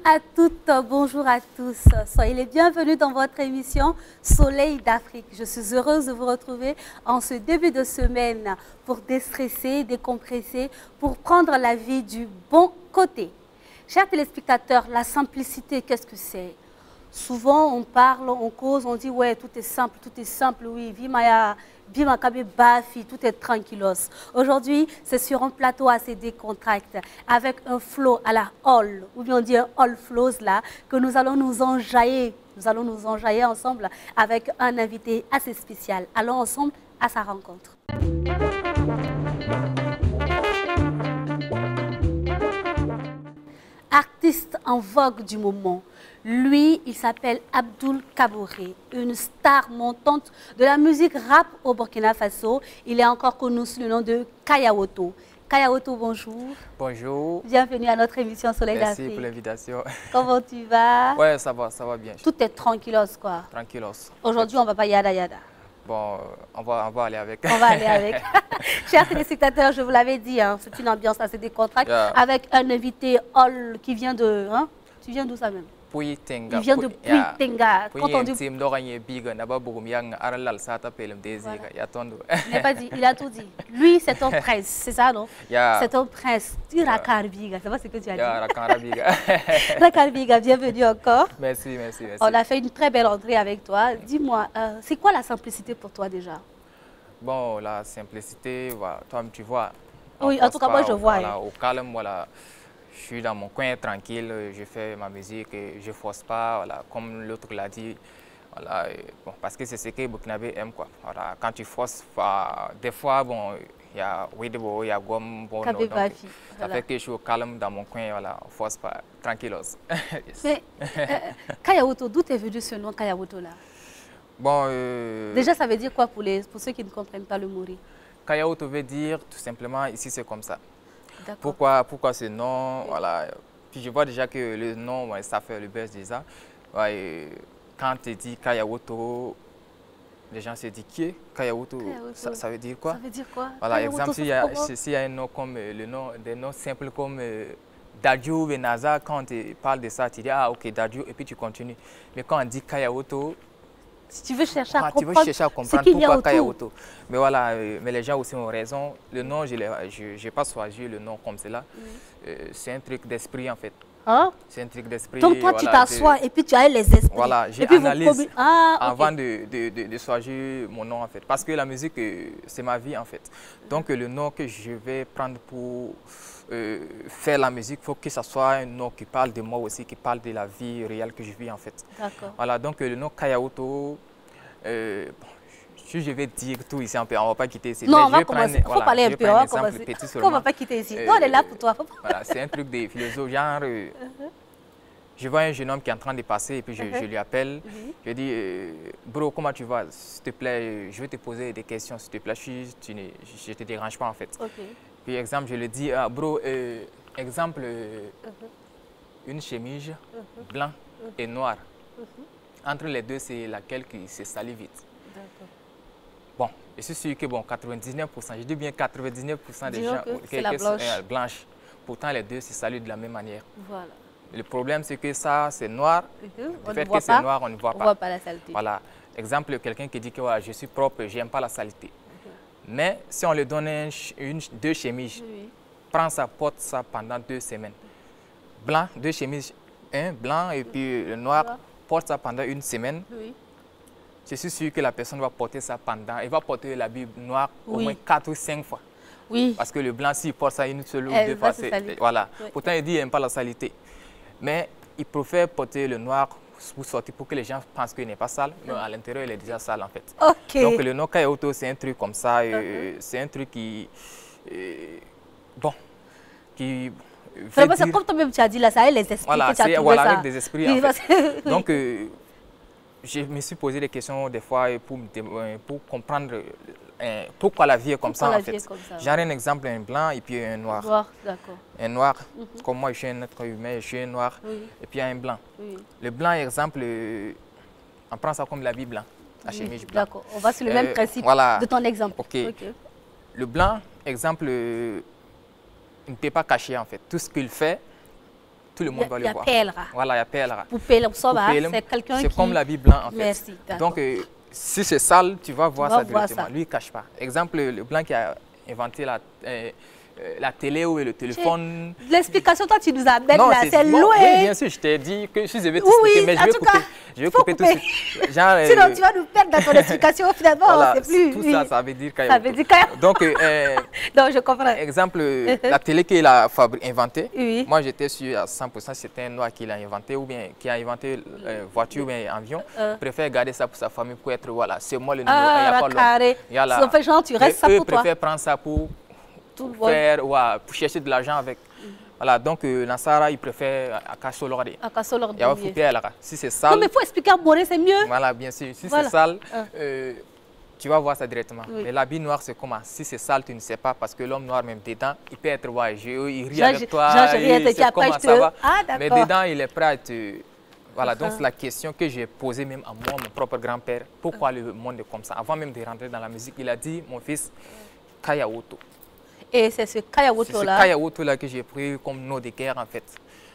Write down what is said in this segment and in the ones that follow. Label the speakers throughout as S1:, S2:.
S1: à toutes, bonjour à tous. Soyez les bienvenus dans votre émission Soleil d'Afrique. Je suis heureuse de vous retrouver en ce début de semaine pour déstresser, décompresser, pour prendre la vie du bon côté. Chers téléspectateurs, la simplicité, qu'est-ce que c'est? Souvent, on parle, on cause, on dit, ouais, tout est simple, oui, Vimaya, Bimakabe Bafi, tout est tranquillos. Aujourd'hui, c'est sur un plateau assez décontracté, avec un flow à la hall, ou bien on dit un hall flows là, que nous allons nous enjailler. Nous allons nous enjailler ensemble avec un invité assez spécial. Allons ensemble à sa rencontre. Artiste en vogue du moment. Lui, il s'appelle Abdoul Kabouré, une star montante de la musique rap au Burkina Faso. Il est encore connu sous le nom de Kayawoto. Kayawoto, bonjour.
S2: Bonjour.
S1: Bienvenue à notre émission Soleil d'Afrique.
S2: Merci pour l'invitation.
S1: Comment tu vas?
S2: Ouais, ça va bien.
S1: Tout est tranquillos, quoi.
S2: Tranquillos.
S1: Aujourd'hui, on ne va pas yada yada.
S2: Bon, on va aller avec.
S1: On va aller avec. Chers téléspectateurs, je vous l'avais dit, hein, c'est une ambiance assez décontractée, avec un invité Hall qui vient de... Hein? Tu viens d'où ça même?
S2: Puitenga.
S1: Il vient de Puitenga. Quand on dit... Il n'a pas dit, il a tout dit. Lui, c'est un prince, c'est ça, non? C'est un prince. Tu Rakarbiga, c'est pas ce que tu as dit. Rakarbiga, bienvenue encore.
S2: Merci.
S1: On a fait une très belle entrée avec toi. Dis-moi, c'est quoi la simplicité pour toi déjà?
S2: Bon, la simplicité, voilà, toi, tu vois.
S1: Oui, en tout cas, moi, je vois.
S2: Voilà, au calme, voilà. Je suis dans mon coin tranquille, je fais ma musique, je ne force pas, voilà, comme l'autre l'a dit, voilà, bon, parce que c'est ce que les Burkinabés aiment, quoi. Voilà, quand tu forces, des fois, bon, il y a Ouidebo, il y a Gom, bon, donc, ça fait que je suis au calme dans mon coin, voilà, on ne force pas, tranquillos. Yes.
S1: Mais Kayawoto, d'où est venu ce nom Kayawoto là?
S2: Bon,
S1: déjà, ça veut dire quoi pour ceux qui ne comprennent pas le Mori?
S2: Kayawoto veut dire tout simplement, ici c'est comme ça. Pourquoi ce nom? Voilà. Puis je vois déjà que le nom, ouais, ça fait le buzz déjà. Ouais, quand tu dis Kayawoto, les gens se disent qui est Kayawoto? Ça veut dire quoi?
S1: Ça veut dire quoi?
S2: Voilà, exemple, s'il y a un nom comme des noms simples comme Dadju, Benaza, quand tu parles de ça, tu dis ah ok Dadju et puis tu continues. Mais quand on dit Kayawoto,
S1: si tu veux chercher à comprendre,
S2: pourquoi Kayawoto. Mais voilà, mais les gens aussi ont raison. Le nom, je n'ai pas choisi le nom comme cela. C'est un truc d'esprit en fait.
S1: Hein?
S2: C'est un truc d'esprit.
S1: Donc toi, tu t'assois et puis tu as les esprits.
S2: Voilà, j'analyse avant de choisir mon nom en fait. Parce que la musique, c'est ma vie en fait. Donc le nom que je vais prendre pour faire la musique, il faut que ce soit un nom qui parle de moi aussi, qui parle de la vie réelle que je vis en fait.
S1: D'accord.
S2: Voilà, donc le nom Kayawoto, si je vais dire tout ici, on ne va pas quitter ici.
S1: Non, on va commencer. Il faut parler un peu. On ne va pas quitter ici. Non, on est là pour toi.
S2: Voilà, c'est un truc des philosophes, genre, je vois un jeune homme qui est en train de passer et puis je lui appelle. Je lui dis, bro, comment tu vas? S'il te plaît, je vais te poser des questions, s'il te plaît, je ne te dérange pas en fait. Puis exemple, je lui dis, bro, exemple, une chemise blanc et noire. Entre les deux, c'est laquelle qui se salit vite. Bon, je suis sûr que bon, 99%, je dis bien 99% des gens sont blanches. Pourtant, les deux se saluent de la même manière. Voilà. Le problème, c'est que ça, c'est noir. Le fait que c'est noir, on ne voit pas.
S1: On ne voit pas la saleté.
S2: Voilà. Exemple, quelqu'un qui dit que ouais, je suis propre, je n'aime pas la saleté. Mais si on lui donne deux chemises, prend ça, porte ça pendant 2 semaines. Blanc, 2 chemises, un blanc et puis le noir, porte ça pendant 1 semaine. Je suis sûr que la personne va porter ça pendant, elle va porter l'habit noir au moins 4 ou 5 fois.
S1: Oui.
S2: Parce que le blanc, s'il porte ça une seule ou 2 fois, voilà. Pourtant, il dit qu'il n'aime pas la saleté. Mais il préfère porter le noir pour sortir, pour que les gens pensent qu'il n'est pas sale, mais à l'intérieur, il est déjà sale en fait. Donc le nom Kayawoto, c'est un truc comme ça, c'est un truc qui... bon, qui...
S1: Comme toi-même tu as dit là, ça a les esprits.
S2: Voilà, c'est avec des esprits en fait. Donc, je me suis posé des questions des fois pour comprendre pourquoi la vie est comme ça en fait. Genre un exemple, un blanc et puis un noir. Un noir, comme moi je suis un être humain, je suis un noir et puis un blanc. Le blanc, exemple, on prend ça comme l'habit blanc, la chemise blanc.
S1: D'accord, on va sur le même principe de ton exemple.
S2: Le blanc, exemple, il ne peut pas cacher en fait. Tout ce qu'il fait, tout le monde va le voir.
S1: Il y a Pelra.
S2: Voilà, il y a Pelra.
S1: Pour Pelra, c'est quelqu'un qui...
S2: C'est comme l'habit blanc en fait.
S1: Merci.
S2: Donc, si c'est sale, tu vas voir ça directement. Lui, il ne cache pas. Exemple, le blanc qui a inventé la télé ou le téléphone.
S1: L'explication, toi, tu nous amènes là, c'est loin.
S2: Oui, bien sûr, je t'ai dit que si je vais t'expliquer, mais je vais couper tout de suite.
S1: Sinon, tu vas nous perdre dans ton explication, finalement,
S2: voilà,
S1: c'est plus...
S2: Tout ça, ça veut dire Kaya
S1: Ça veut dire Kaya.
S2: Donc,
S1: non, je comprends.
S2: Exemple, la télé qu'il a inventée,
S1: oui. Moi,
S2: j'étais sûr à 100% c'était un noir qui l'a inventé, ou bien qui a inventé voiture ou bien avion. Il préfère garder ça pour sa famille, pour être, voilà, c'est moi le numéro 1, il n'y a pas l'homme.
S1: Ça fait genre, tu restes ça pour toi.
S2: Eux préfèrent prendre ça pour faire, pour chercher de l'argent avec. Voilà, donc Nassara, il préfère à Kassolorde.
S1: À Kassolorde.
S2: Si c'est sale.
S1: Non, mais il faut expliquer à Moré, c'est mieux.
S2: Voilà, bien sûr. Si c'est sale, tu vas voir ça directement. Oui. Mais l'habit noir, c'est comment? Si c'est sale, tu ne sais pas, parce que l'homme noir, même dedans, il peut être wageux, il rit avec toi, il sait comment ça va. Mais dedans, il est prêt à te... Voilà, donc c'est la question que j'ai posée même à moi, mon propre grand-père. Pourquoi le monde est comme ça? Avant même de rentrer dans la musique, il a dit, mon fils, Kaya Woto.
S1: Et c'est ce Kaya Woto-là?
S2: C'est ce Kaya Woto-là que j'ai pris comme nom de guerre, en fait.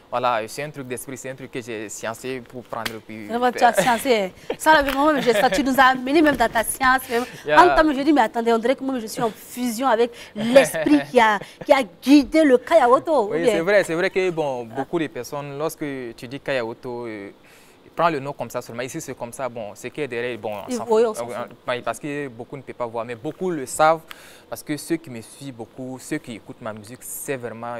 S2: Voilà, c'est un truc d'esprit, c'est un truc que j'ai sciencé pour prendre le plus.
S1: Tu as sciencé. Ça, tu nous as amené même dans ta science. En temps, je dis, mais attendez, on dirait que moi, je suis en fusion avec l'esprit qui a guidé le Kaya Woto.
S2: Oui, c'est vrai que bon, beaucoup de personnes, lorsque tu dis Kaya Woto, prends le nom comme ça seulement. Ici, c'est comme ça. Bon, ce qui est derrière, bon, on s'en fout. Parce que beaucoup ne peuvent pas voir, mais beaucoup le savent. Parce que ceux qui me suivent beaucoup, ceux qui écoutent ma musique, c'est vraiment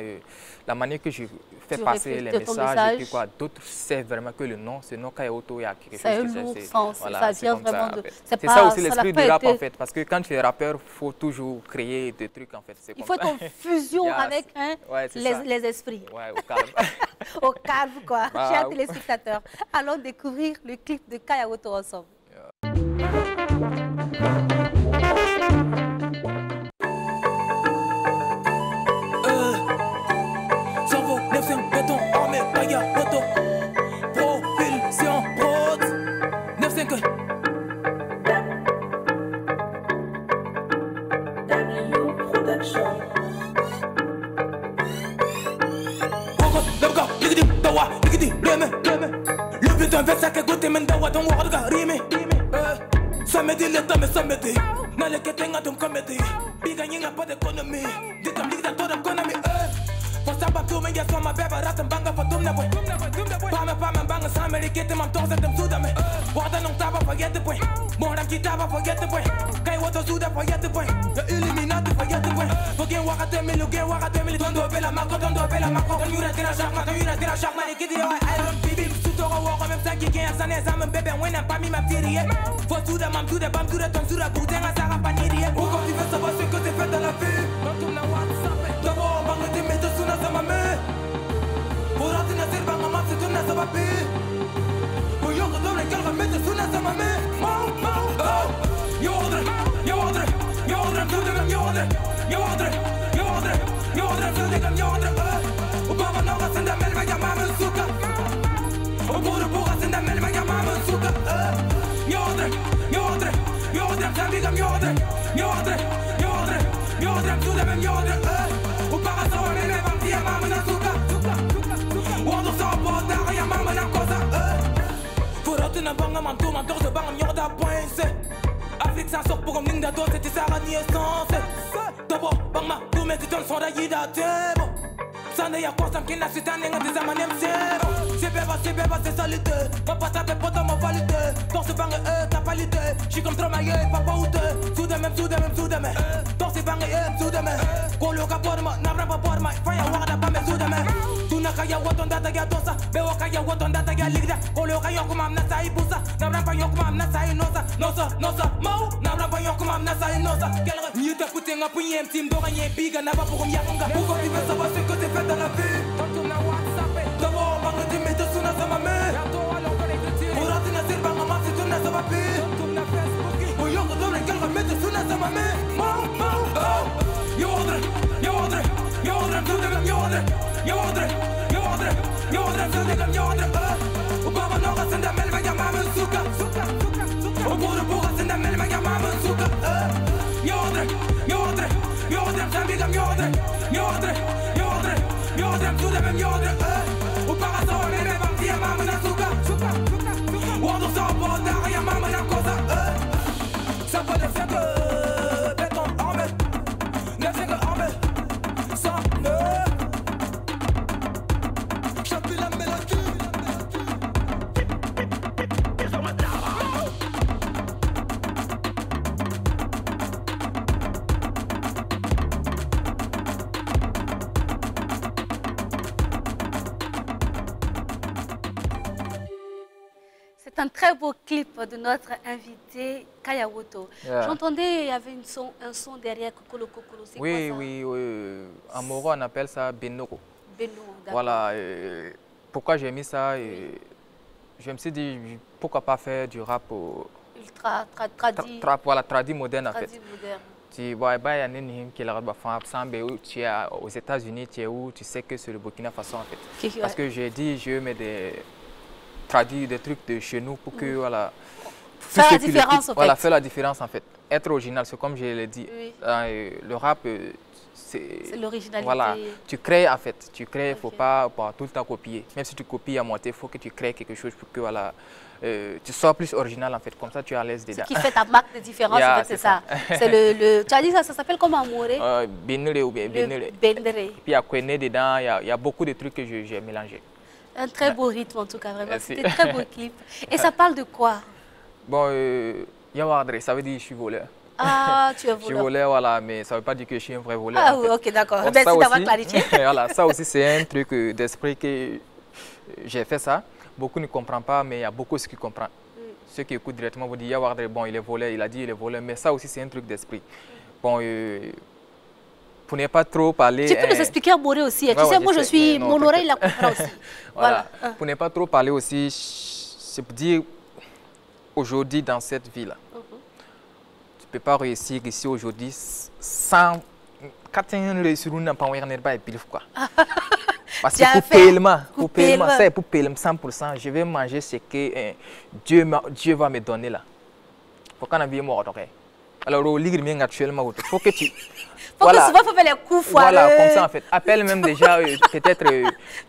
S2: la manière que je fais passer les messages. Et puis quoi, d'autres savent vraiment que le nom, ce nom Kaya Woto, il y a quelque chose
S1: qui ça vient vraiment de...
S2: C'est ça aussi l'esprit du rap en fait. Parce que quand tu es rappeur, il faut toujours créer des trucs en fait.
S1: Il faut être en fusion avec les esprits.
S2: Ouais, au calme.
S1: Au calme quoi, chers téléspectateurs. Allons découvrir le clip de Kaya Woto ensemble.
S3: Samedi le temps samedi na le ketenga dum comedy biga nyinga pas d'économie ditam lida toda economy for samba tu men ya so ma beba ratam banga for tum na boy pama banga samedi kete mam toza dem suda me wada non taba for yet boy moram kitaba for yet boy kai wato suda for yet boy the illuminati for yet boy forget wakate mil tondo bela mako don yura tira shakma ni kidi I don't bibi sutora wa même ça qui gagne ça ne ça me bébé when I'm pas mi ma tirie faut tout de mam tout de bam tout de ton sur la bouteille à Sarah panirie ou quand tu veux savoir ce que tu fais dans la vie dans ton WhatsApp d'abord bang de mettre sur na sama me pour atteindre cette bang mam c'est tout na sama pi pour yo que doble quelqu'un mettre sur na sama me yo ordre tout de même yo ordre tout de même yo ordre ou baba no va senda mel va llamar suka o pour senda mel va llamar suka yo ordre samigam yo ordre tout de même yo ordre ou para so mel va tia mama na suka ordre so porta ya mama na cosa pour atteindre banga man tout man torse banga yo da point Afrique ça sort pour comme ninda to c'était ça ni essence d'abord banga tout mais tu donnes son d'aïda tebo Sande ya kwa samkina sitani nga disa manem zero C'est beba c'est solide Va pas taper poto mon valide Dans ce bang t'as pas l'idée J'suis comme trop maillé papa ou deux Sous de même Dans ce bang sous de même Kolo ka porma nabra pa porma Faya wada pa me sous de même Tuna kaya waton data ya dosa Bewa kaya waton data ya ligda Kolo kaya kumam na sa ibusa Nabra pa yokumam na sa inosa Nosa mau Nabra pa yokumam na sa inosa Nye te pute nga punye mtim Dora nye biga naba pour m'yakunga Pourquoi tu veux savoir ce que t'es fait dans la vie d'abord bang de mettre sur na sama me pour atteindre cette bang ma c'est tout na sama pi ou yo que doble quelqu'un mettre sur na sama me yo ordre tout de même yo ordre tout de même yo ordre ou baba no va senda mel va llamar suka ou pour senda mel va llamar suka yo ordre samigam yo ordre tout de même yo ordre
S1: C'est un très beau clip de notre invité Kaya Woto. J'entendais, il y avait un son derrière Kokolo Kokolo.
S2: Oui, oui, en Moro on appelle ça Benoko.
S1: Benoko,
S2: voilà, pourquoi j'ai mis ça je me suis dit, pourquoi pas faire du rap
S1: ultra
S2: tradi moderne en fait. Tu vois, il y a un qui tu es aux États-Unis, tu es où, tu sais que c'est le Burkina Faso en fait. Parce que j'ai dit, je mets des trucs de chez nous pour que, voilà,
S1: faire la différence en fait.
S2: Voilà, faire la différence en fait. Être original, c'est comme je l'ai dit. Oui. Le rap, c'est
S1: l'originalité.
S2: Voilà, tu crées en fait, tu crées, il ne faut pas tout le temps copier. Même si tu copies à moitié, il faut que tu crées quelque chose pour que, voilà, tu sois plus original en fait, comme ça tu es à l'aise dedans.
S1: Ce qui fait ta marque de différence, en fait, c'est ça. C'est tu as dit ça s'appelle comment Mouré?
S2: Benere ou bien Benere.
S1: Benere.
S2: Puis il y a Kwené dedans, il y a beaucoup de trucs que j'ai mélangés.
S1: Un très beau rythme en tout cas, vraiment. C'était un très beau clip. Et ça parle de quoi?
S2: Bon, Yawadre, ça veut dire je suis voleur.
S1: Ah, tu es voleur.
S2: Je suis voleur, voilà, mais ça ne veut pas dire que je suis un vrai voleur.
S1: Ah oui, ok, d'accord. Merci d'avoir clarifié.
S2: Voilà, ça aussi, c'est un truc d'esprit que j'ai fait ça. Beaucoup ne comprennent pas, mais il y a beaucoup qui comprennent. Ceux qui écoutent directement vont dire Yawadre, bon, il est voleur, il a dit il est voleur, mais ça aussi, c'est un truc d'esprit. Bon, pour ne pas trop parler...
S1: Tu peux nous expliquer en Moré aussi. Tu sais, moi, je suis... Mon oreille la comprend aussi.
S2: Voilà. Pour ne pas trop parler aussi, c'est pour dire, aujourd'hui, dans cette ville, tu ne peux pas réussir ici aujourd'hui sans... Quand tu réussir, on n'a pas quoi. Parce que pour paiement, c'est pour paiement 100%, je vais manger ce que Dieu va me donner là. Pourquoi on a bien mort? Alors, au ligue actuellement, il faut que tu...
S1: Voilà. Souvent, il faut faire les coups foireux.
S2: Voilà, comme ça en fait. Appelle même déjà, peut-être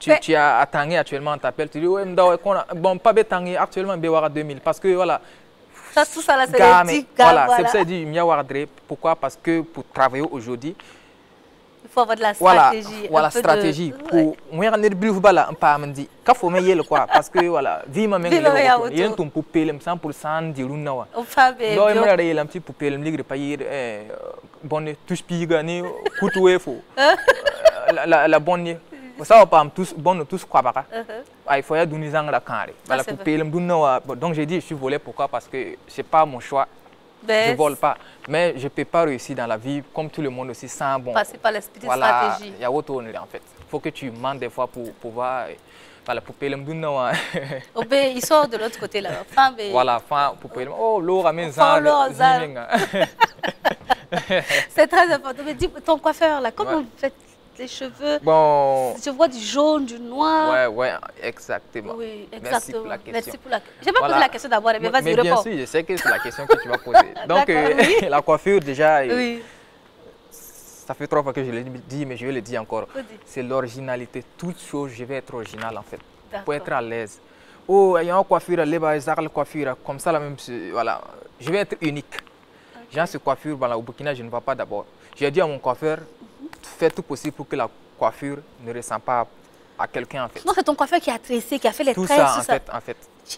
S2: tu as attendu actuellement, t'appelles, tu dis, ouais, bon, pas bétangé actuellement, Béwara 2000, parce que voilà.
S1: Ça, tout ça là, c'est les petits gars,
S2: voilà. C'est pour ça que je dis, Miawardre, pourquoi? Parce que pour travailler aujourd'hui,
S1: il faut avoir de la stratégie.
S2: Voilà, stratégie. Pour moi, on est plus bas là, on pas me dit, qu'il faut me le quoi, parce que voilà, vie ma mère, il y a un ton pour payer 100% du lunawa.
S1: Enfin, bien.
S2: Donc, il y a un petit pour payer le ligre, payer bonne touche pigani, couteau faux. La bonne, ça va pas tous bonne tous quoi baka. Il faut y aller donner la carré. Voilà pour payer le lunawa. Donc j'ai dit, je suis volé pourquoi? Parce que c'est pas mon choix. Je ne vole pas, mais je ne peux pas réussir dans la vie comme tout le monde aussi sans bon.
S1: Passer par l'esprit de stratégie.
S2: Il y a autre chose en fait. Il faut que tu mens des fois pour pouvoir. Voilà, pour payer le mdounawa.
S1: Il sort de l'autre côté là.
S2: Voilà, pour payer le. Oh, l'eau ramène ça.
S1: C'est très important. Mais dis, ton coiffeur là, comment vous faites les cheveux?
S2: Bon.
S1: Je vois du jaune, du noir.
S2: Ouais, exactement.
S1: Oui, exactement.
S2: Merci pour la question.
S1: Merci pour la... Je vais pas poser la question d'abord, mais vas-y, réponds.
S2: Bien sûr, je sais que c'est la question que tu vas poser. Donc, la coiffure, déjà, ça fait 3 fois que je l'ai dit, mais je vais le dire encore. C'est l'originalité. Toute chose, je vais être original en fait, pour être à l'aise. Oh, il y a une coiffure, la coiffure, comme ça, la même, voilà. Je vais être unique. J'ai cette coiffure, voilà, au Burkina, je ne vois pas d'abord. J'ai dit à mon coiffeur, fais tout possible pour que la coiffure ne ressemble pas à quelqu'un en fait.
S1: Non, c'est ton coiffeur qui a tressé, qui a fait les traits.
S2: Tout ça en fait.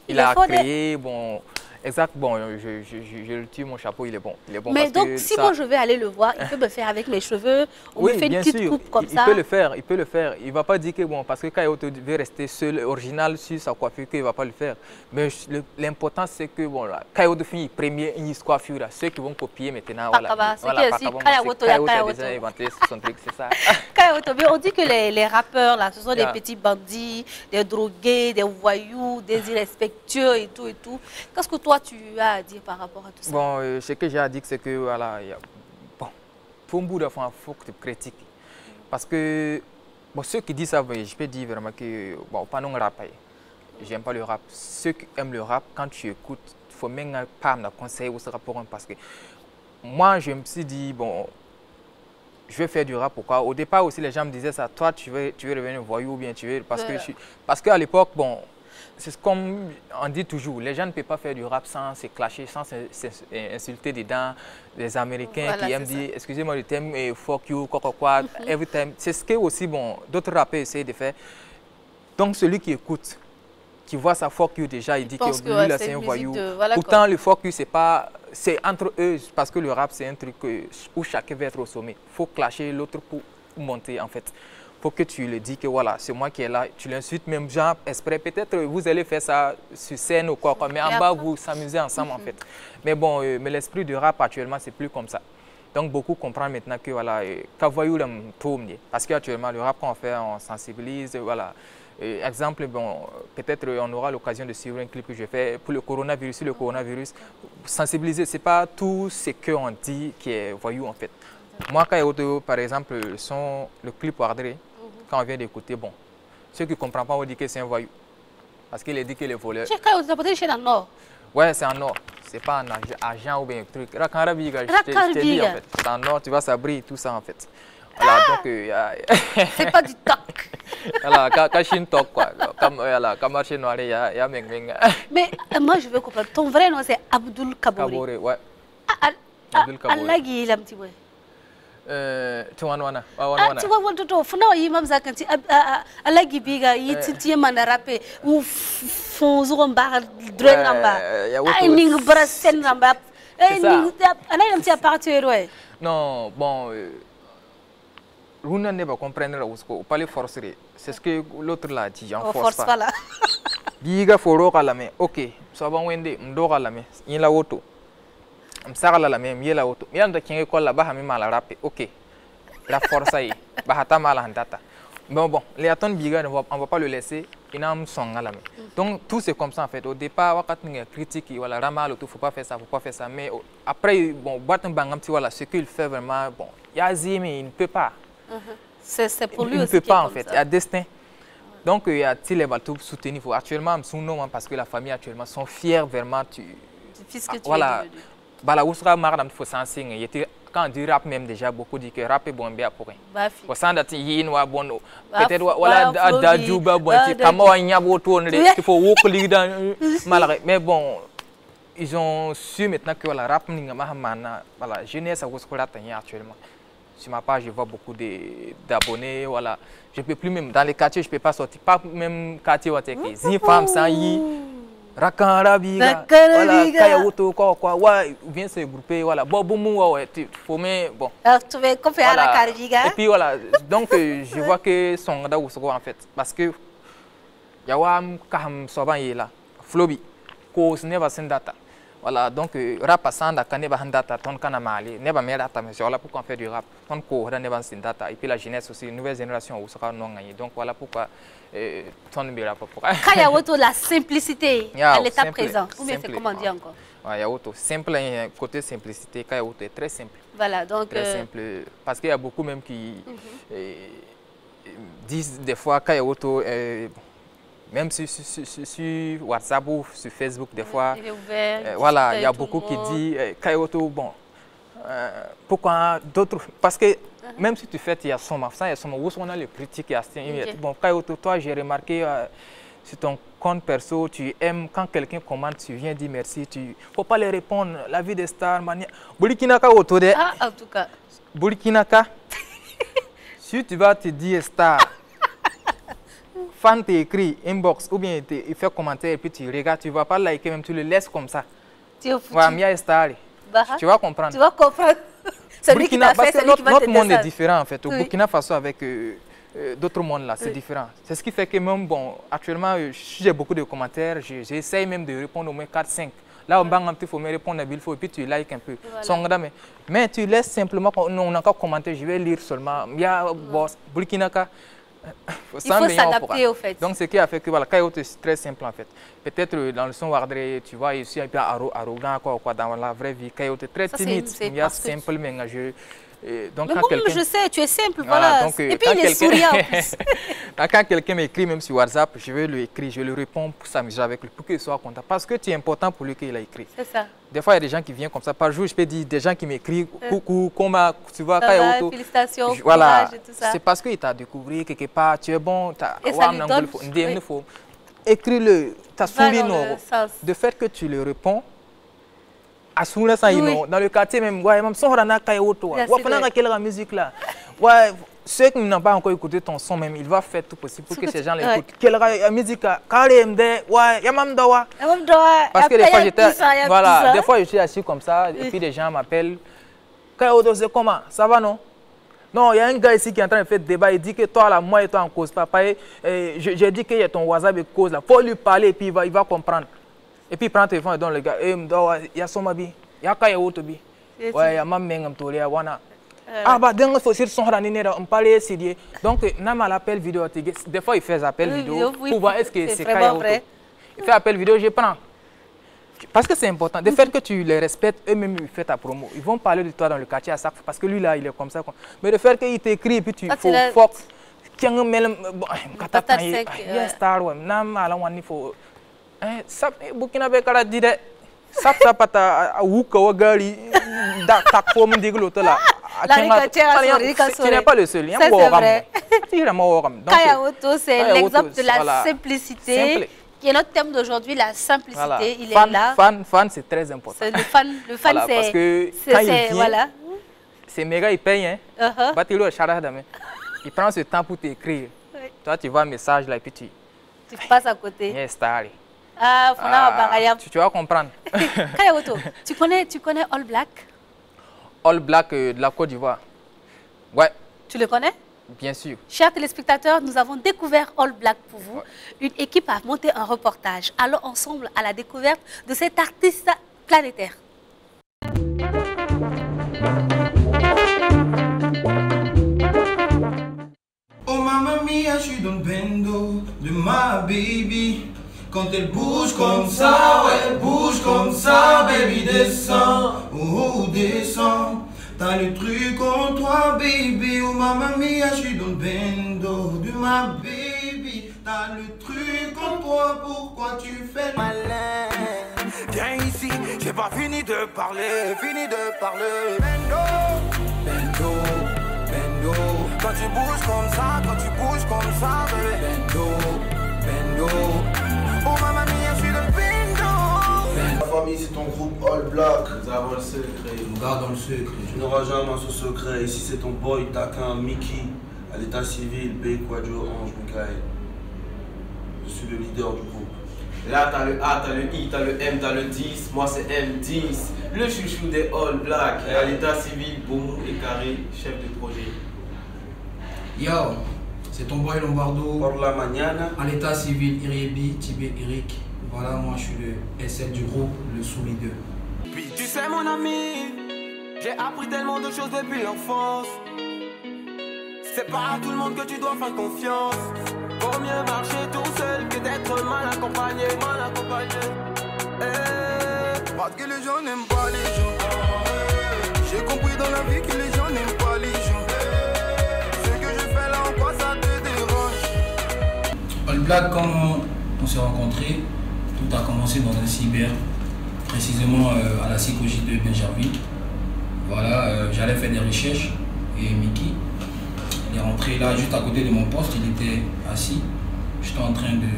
S2: Il a créé, bon, exact, bon, je le tue, mon chapeau, il est bon.
S1: Mais donc, si moi je vais aller le voir, il peut me faire avec mes cheveux, on me fait une petite coupe comme ça.
S2: Il peut le faire, il ne va pas dire que, bon, parce que Kayoto veut rester seul, original sur sa coiffure, qu'il ne va pas le faire. Mais l'important, c'est que, bon, là, Kayoto finit premier, une coiffure, ceux qui vont copier maintenant, voilà.
S1: Kayoto a
S2: déjà inventé son truc, c'est ça.
S1: Kayoto, on dit que les rappeurs, là, ce sont des petits bandits, des drogués, des voyous, des irrespectueux et tout et tout. Qu'est-ce que toi, tu as à dire par rapport à tout ça?
S2: Bon, ce que j'ai à dire, c'est que, voilà, bon, pour un bout de fois, il faut que tu critiques. Parce que, bon, ceux qui disent ça, je peux dire vraiment que, bon, pas non rap, j'aime pas le rap. Ceux qui aiment le rap, quand tu écoutes, il faut même pas me conseiller ce rapport, parce que moi, je me suis dit, bon, je vais faire du rap. Pourquoi? Au départ aussi, les gens me disaient ça. Toi, tu veux revenir voyou ou bien tu veux... Parce qu'à l'époque, bon, c'est comme on dit toujours, les gens ne peuvent pas faire du rap sans se clasher, sans s'insulter dedans. Les Américains qui aiment dire, excusez-moi le terme, fuck you, quoi, every time. C'est ce que aussi, bon, d'autres rappeurs essayent de faire. Donc, celui qui écoute, qui voit ça fuck you déjà, il dit que lui, là, c'est un voyou. Pourtant, le fuck you, c'est pas... C'est entre eux, parce que le rap, c'est un truc où chacun va être au sommet. Il faut clasher l'autre pour monter, en fait. Il faut que tu le dis que voilà, c'est moi qui est là. Tu l'insultes même, genre, exprès. Peut-être vous allez faire ça sur scène ou quoi, mais en bas, vous s'amusez ensemble, en fait. Mais bon, mais l'esprit du rap, actuellement, c'est plus comme ça. Donc, beaucoup comprennent maintenant que, voilà, voyou, parce qu'actuellement, le rap qu'on fait, on sensibilise, voilà. Exemple, bon, peut-être on aura l'occasion de suivre un clip que je fais pour le coronavirus. Sur le coronavirus, sensibiliser, ce n'est pas tout ce qu'on dit qui est voyou en fait. Moi, quand par exemple, le clip Wardré, quand on vient d'écouter, bon, ceux qui ne comprennent pas, on dit que c'est un voyou. Parce qu'il a dit que les voleurs.
S1: C'est dans le nord.
S2: Ouais, c'est en nord. C'est pas en argent ou bien un truc. Rakarabiga, je t'ai dit en fait. C'est en nord, tu vois, ça brille, tout ça en fait. Voilà, donc,
S1: c'est pas du toc.
S2: Voilà, quand je toc, quoi. Quand marché noir, il y a Meng.
S1: Mais moi, je veux comprendre. Ton vrai nom, c'est Abdul Kabouré.
S2: Kabouré, ouais.
S1: Abdul Kabouré. Allah qui l'a petit peu.
S2: Tuwanwana.
S1: Tu vois, Wantoto, Funa, il m'a dit Allah qui biga, il tient mandarapé, ou Fonzomba, Drengamba. Ah, il n'y a pas de scène. Allah, il a partir, ouais.
S2: Non, bon. Vous ne pas comprendre ou pas les forcer. C'est ce que l'autre l'a dit. On force pas. Biga foro kalame. Ok. So bon wende ndo kalame. Il la auto. M'sara la lame. Il la auto. Il anda kinge ko la baha mi mala rapé. Ok. La force aí. Bahata mala handata. Bon. Les attentes biga on va pas le laisser. Il a son kalame. Donc tout c'est comme ça en fait. Au départ, wakat n'inga critique voilà ramal tout faut pas faire ça. Mais après bon boîte un bangam tu voilà ce qu'il fait vraiment bon. Yazi mais il ne peut pas.
S1: C'est pour lui
S2: il
S1: aussi.
S2: Il ne peut pas en fait, il y a destin. Donc il y a les bateaux soutenir. Actuellement, parce que la famille actuellement sont fiers vraiment.
S1: Puisque tu
S2: voilà. Bala ousra maradam faut s'enseigner. Quand on dit rap même déjà beaucoup disent que rap est bon bien pour rien. Au sein de yin wa bon. Peut-être voilà dajuba bon ti kama nyabo tourne il faut wokli dans malare. Mais bon ils ont su maintenant que la rap ninga mahamana voilà jeunesse à ousra actuellement. Sur ma page, je vois beaucoup d'abonnés. Voilà. Je ne peux plus même, dans les quartiers, je ne peux pas sortir. Pas même quartier où tu es. Zin femme sans yi. Rakarabiga. Voilà. Kayaoto, quoi. Ouais, viens se grouper. Voilà. Bon, ouais. Faut mais bon.
S1: Tu veux qu'on fait Rakarabiga?
S2: Et puis voilà. Donc, je vois que son gars en fait. Parce que, Yawam Kaham Soban est là. Flobi. Cause never send data. Voilà, donc rap à Sanda, Kaneba Handata, Ton Kanamali, Neba Merata, mais voilà pourquoi on fait du rap. Ton co, Neba Sindata, et puis la jeunesse aussi, une nouvelle génération où sera non gagné. Donc voilà pourquoi Ton Bira pourquoi.
S1: Quand il y a auto la simplicité à l'état présent, ou bien c'est comment dire encore?
S2: Il y a auto simple, côté simplicité, quand il y a auto très simple.
S1: Voilà, donc.
S2: Très simple, parce qu'il y a beaucoup même qui disent des fois quand il y a auto. Même sur WhatsApp ou sur Facebook, des fois,
S1: il est ouvert,
S2: voilà, il y a beaucoup qui disent Kayoto, bon, pourquoi d'autres. Parce que même si tu fais, il y a son où on a les critiques, bon, Kayoto, toi, j'ai remarqué sur ton compte perso, tu aimes quand quelqu'un commente, tu viens dire merci, tu ne faut pas les répondre, la vie des stars, mania. Boulikinaka autour de.
S1: Ah, en tout cas.
S2: Boulikinaka, si tu vas te dire star. Fan t'écrit inbox ou bien il fait commentaire et puis tu regardes, tu ne vas pas liker, même tu le laisses comme ça. Tu vas comprendre.
S1: Tu vas comprendre. Celui qui t'a fait, celui qui va te
S2: notre monde est différent en fait. Au Burkina Faso avec d'autres mondes là, c'est différent. C'est ce qui fait que même, bon, actuellement, j'ai beaucoup de commentaires, j'essaye même de répondre au moins 4-5. Là, il faut me répondre à Bilfo et puis tu likes un peu. Voilà. Mais tu laisses simplement, on n'a qu'à commenter, je vais lire seulement. Il y a Burkina Faso.
S1: Il faut s'adapter au fait.
S2: Donc ce qui a fait que voilà, Kayoto c'est très simple en fait. Peut-être dans le son Wardré, tu vois, ici un peu arrogant quoi, dans la vraie vie. Kayoto est très timide, il y a simple mais Donc,
S1: mais
S2: quand
S1: moi-même, je sais, tu es simple,
S2: voilà.
S1: voilà.
S2: Donc,
S1: et puis, il est souriant en plus.
S2: Quand quelqu'un m'écrit, même sur WhatsApp, je vais lui écrire, je lui réponds pour s'amuser avec lui, pour qu'il soit content. Parce que tu es important pour lui qu'il a écrit.
S1: C'est ça.
S2: Des fois, il y a des gens qui viennent comme ça. Par jour, je peux dire des gens qui m'écrivent, coucou, comment tu vois,
S1: félicitations,
S2: voilà.
S1: courage et tout ça.
S2: C'est parce qu'il t'a découvert quelque part, tu es bon.
S1: Et ça lui donne...
S2: Écris-le, ta souris, de fait que tu le réponds. Dans le quartier même, musique là. Ceux qui n'ont pas encore écouté ton son même, il va faire tout possible pour que ces gens l'écoutent. Quelle musique parce que des fois j'étais, voilà, des fois je suis assis comme ça et puis des gens m'appellent. C'est comment? Ça va non? Non, il y a un gars ici qui est en train de faire débat, il dit que toi là, moi et toi en cause, papa, j'ai dit qu'il y a ton WhatsApp et cause là, faut lui parler et puis il va comprendre. Et puis il prend le téléphone et donne le gars, il y a son mabi, il y a Kaya Otobi, ouais, il y a ma mère qui est wana. Ah bah donc il faut sur son ranine on parle ici. Donc n'a l'appel vidéo, des fois il fait appel vidéo pour voir est-ce que c'est Kaya Oto. Il fait appel vidéo, je prends. Parce que c'est important, le fait que tu les respectes, eux-mêmes ils font ta promo. Ils vont parler de toi dans le quartier à ça, parce que lui là il est comme ça. Mais le fait qu'il t'écrit et puis tu faut fuck. Tiens, mais star ouais, nam ala wani faut. Sap Burkinabe kala dit de sap sapata wuka wagali da takfo mundiglo to là. Tu n'es pas le seul.
S1: Ça c'est vrai. Kaya Oto, c'est l'exemple de la simplicité. Qui est notre thème d'aujourd'hui, la simplicité. Voilà. Il est là.
S2: Fan, c'est très important.
S1: Le fan, voilà, c'est...
S2: Parce que quand il vient, voilà. C'est méga, il paye. Hein. Il prend ce temps pour t'écrire. Oui. Toi, tu vois un message là et puis tu
S1: passes à côté.
S2: Yes, tu vas comprendre.
S1: Kaya Oto, tu connais All Black?
S2: All Black de la Côte d'Ivoire. Ouais.
S1: Tu le connais?
S2: Bien sûr.
S1: Chers téléspectateurs, nous avons découvert All Black pour vous. Ouais. Une équipe a monté un reportage. Allons ensemble à la découverte de cet artiste planétaire.
S3: Oh mamma mia, je suis dans le bendo de ma baby. Quand elle bouge comme ça, ouais, elle bouge comme ça, baby, descend, oh, descend. T'as le truc en toi, baby, oh mamma mia, je suis dans le bendo de ma baby. T'as le truc en toi, pourquoi tu fais malin? Viens ici, j'ai pas fini de parler, Bendo, bendo, bendo. Quand tu bouges comme ça, baby. Bendo, bendo. Oh mamma mia, je suis dans le bendo.
S4: La famille, c'est ton groupe All Black.
S3: Nous avons le secret.
S4: Nous gardons le secret. Tu n'auras jamais ce secret. Ici, c'est ton boy Taquin, Mickey, à l'état civil, B, Quadjo, Ange, Michael. Je suis le leader du groupe.
S5: Là, t'as le A, t'as le I, t'as le M, t'as le 10. Moi, c'est M10. Le chouchou des All Black. À l'état civil, Boumou et Carré, chef de projet.
S6: Yo, c'est ton boy Lombardo.
S4: Pour la mañana.
S6: À l'état civil, Iriebi, Tibé, Eric. Voilà, moi je suis le SL du groupe, le sous-leader.
S3: Puis tu sais mon ami, j'ai appris tellement de choses depuis l'enfance. C'est pas à tout le monde que tu dois faire confiance. Vaut mieux marcher tout seul que d'être mal accompagné, Parce que les gens n'aiment pas les gens. J'ai compris dans la vie que les gens n'aiment pas les gens. Ce que je fais là, en quoi ça te dérange?
S6: All Black, quand on s'est rencontrés, tout a commencé dans un cyber, précisément à la psychologie de Benjerville. Voilà, j'allais faire des recherches et Mickey, il est rentré là juste à côté de mon poste, il était assis. J'étais en train de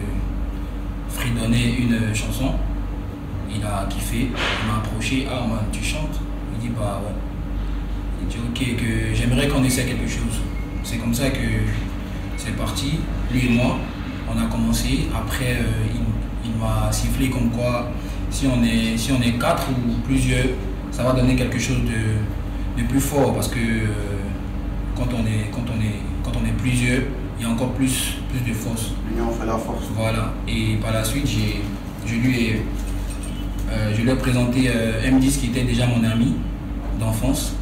S6: fredonner une chanson. Il a kiffé, il m'a approché, ah man, tu chantes? Il dit bah ouais. Il dit ok, que j'aimerais qu'on essaie quelque chose. C'est comme ça que c'est parti, lui et moi, on a commencé. Après il m'a sifflé comme quoi si on est 4 ou plusieurs, ça va donner quelque chose de plus fort parce que quand on est plusieurs, il y a encore plus de force.
S4: L'union fait la force.
S6: Voilà. Et par la suite, je lui ai présenté M10 qui était déjà mon ami d'enfance.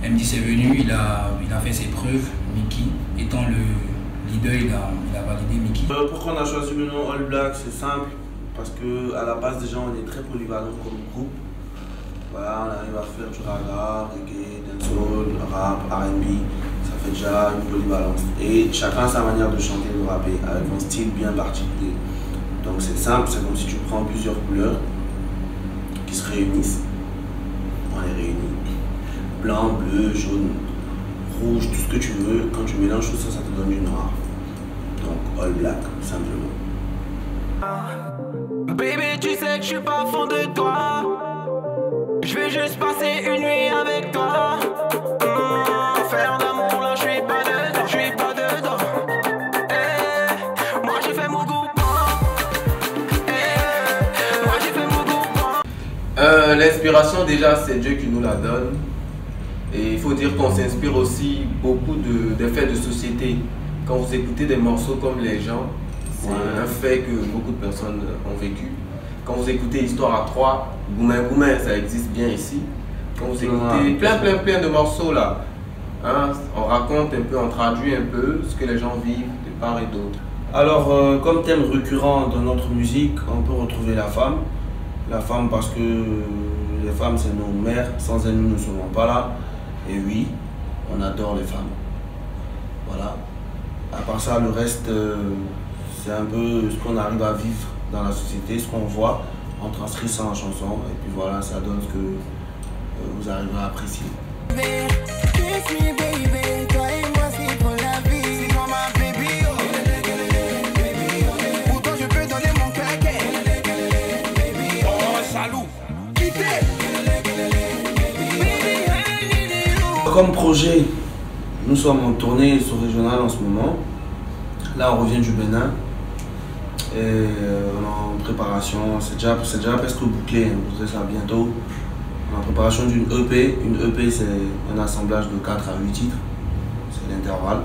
S6: M10 est venu, il a fait ses preuves. Mickey étant le leader, il a validé Mickey.
S4: Pourquoi on a choisi le nom All Black? C'est simple, parce que à la base déjà on est très polyvalent comme groupe. Voilà, on arrive à faire du raga, reggae, dancehall, rap, R&B. Ça fait déjà une polyvalence. Et chacun a sa manière de chanter et de rapper, avec un style bien particulier. Donc c'est simple, c'est comme si tu prends plusieurs couleurs qui se réunissent. On les réunit. Blanc, bleu, jaune, rouge, tout ce que tu veux. Quand tu mélanges tout ça, ça te donne du noir. Donc all black, simplement.
S3: Baby, tu sais que je suis pas fond de toi. Je vais juste passer une nuit avec toi. Faire d'amour là, je suis pas dedans, je suis pas dedans. Moi j'ai fait mon goût. Moi j'ai fait mon goût.
S5: L'inspiration déjà c'est Dieu qui nous la donne. Et il faut dire qu'on s'inspire aussi beaucoup d'effets de société. Quand vous écoutez des morceaux comme Les gens, c'est un fait que beaucoup de personnes ont vécu. Quand vous écoutez Histoire à 3, Goumen Goumen, ça existe bien ici. Quand vous écoutez plein de morceaux là, hein, on raconte un peu, on traduit un peu ce que les gens vivent de part et d'autre.
S4: Alors, comme thème récurrent dans notre musique, on peut retrouver la femme. La femme parce que les femmes c'est nos mères, sans elles nous ne serons pas là. Et oui, on adore les femmes. Voilà. À part ça, le reste, c'est un peu ce qu'on arrive à vivre dans la société, ce qu'on voit, on transcrit ça en chanson. Et puis voilà, ça donne ce que vous arriverez à apprécier. Comme projet, nous sommes en tournée sur Régional en ce moment. Là, on revient du Bénin. Et on est en préparation, c'est déjà presque bouclé, on voudrait ça bientôt. On est en préparation d'une EP. Une EP, c'est un assemblage de 4 à 8 titres. C'est l'intervalle.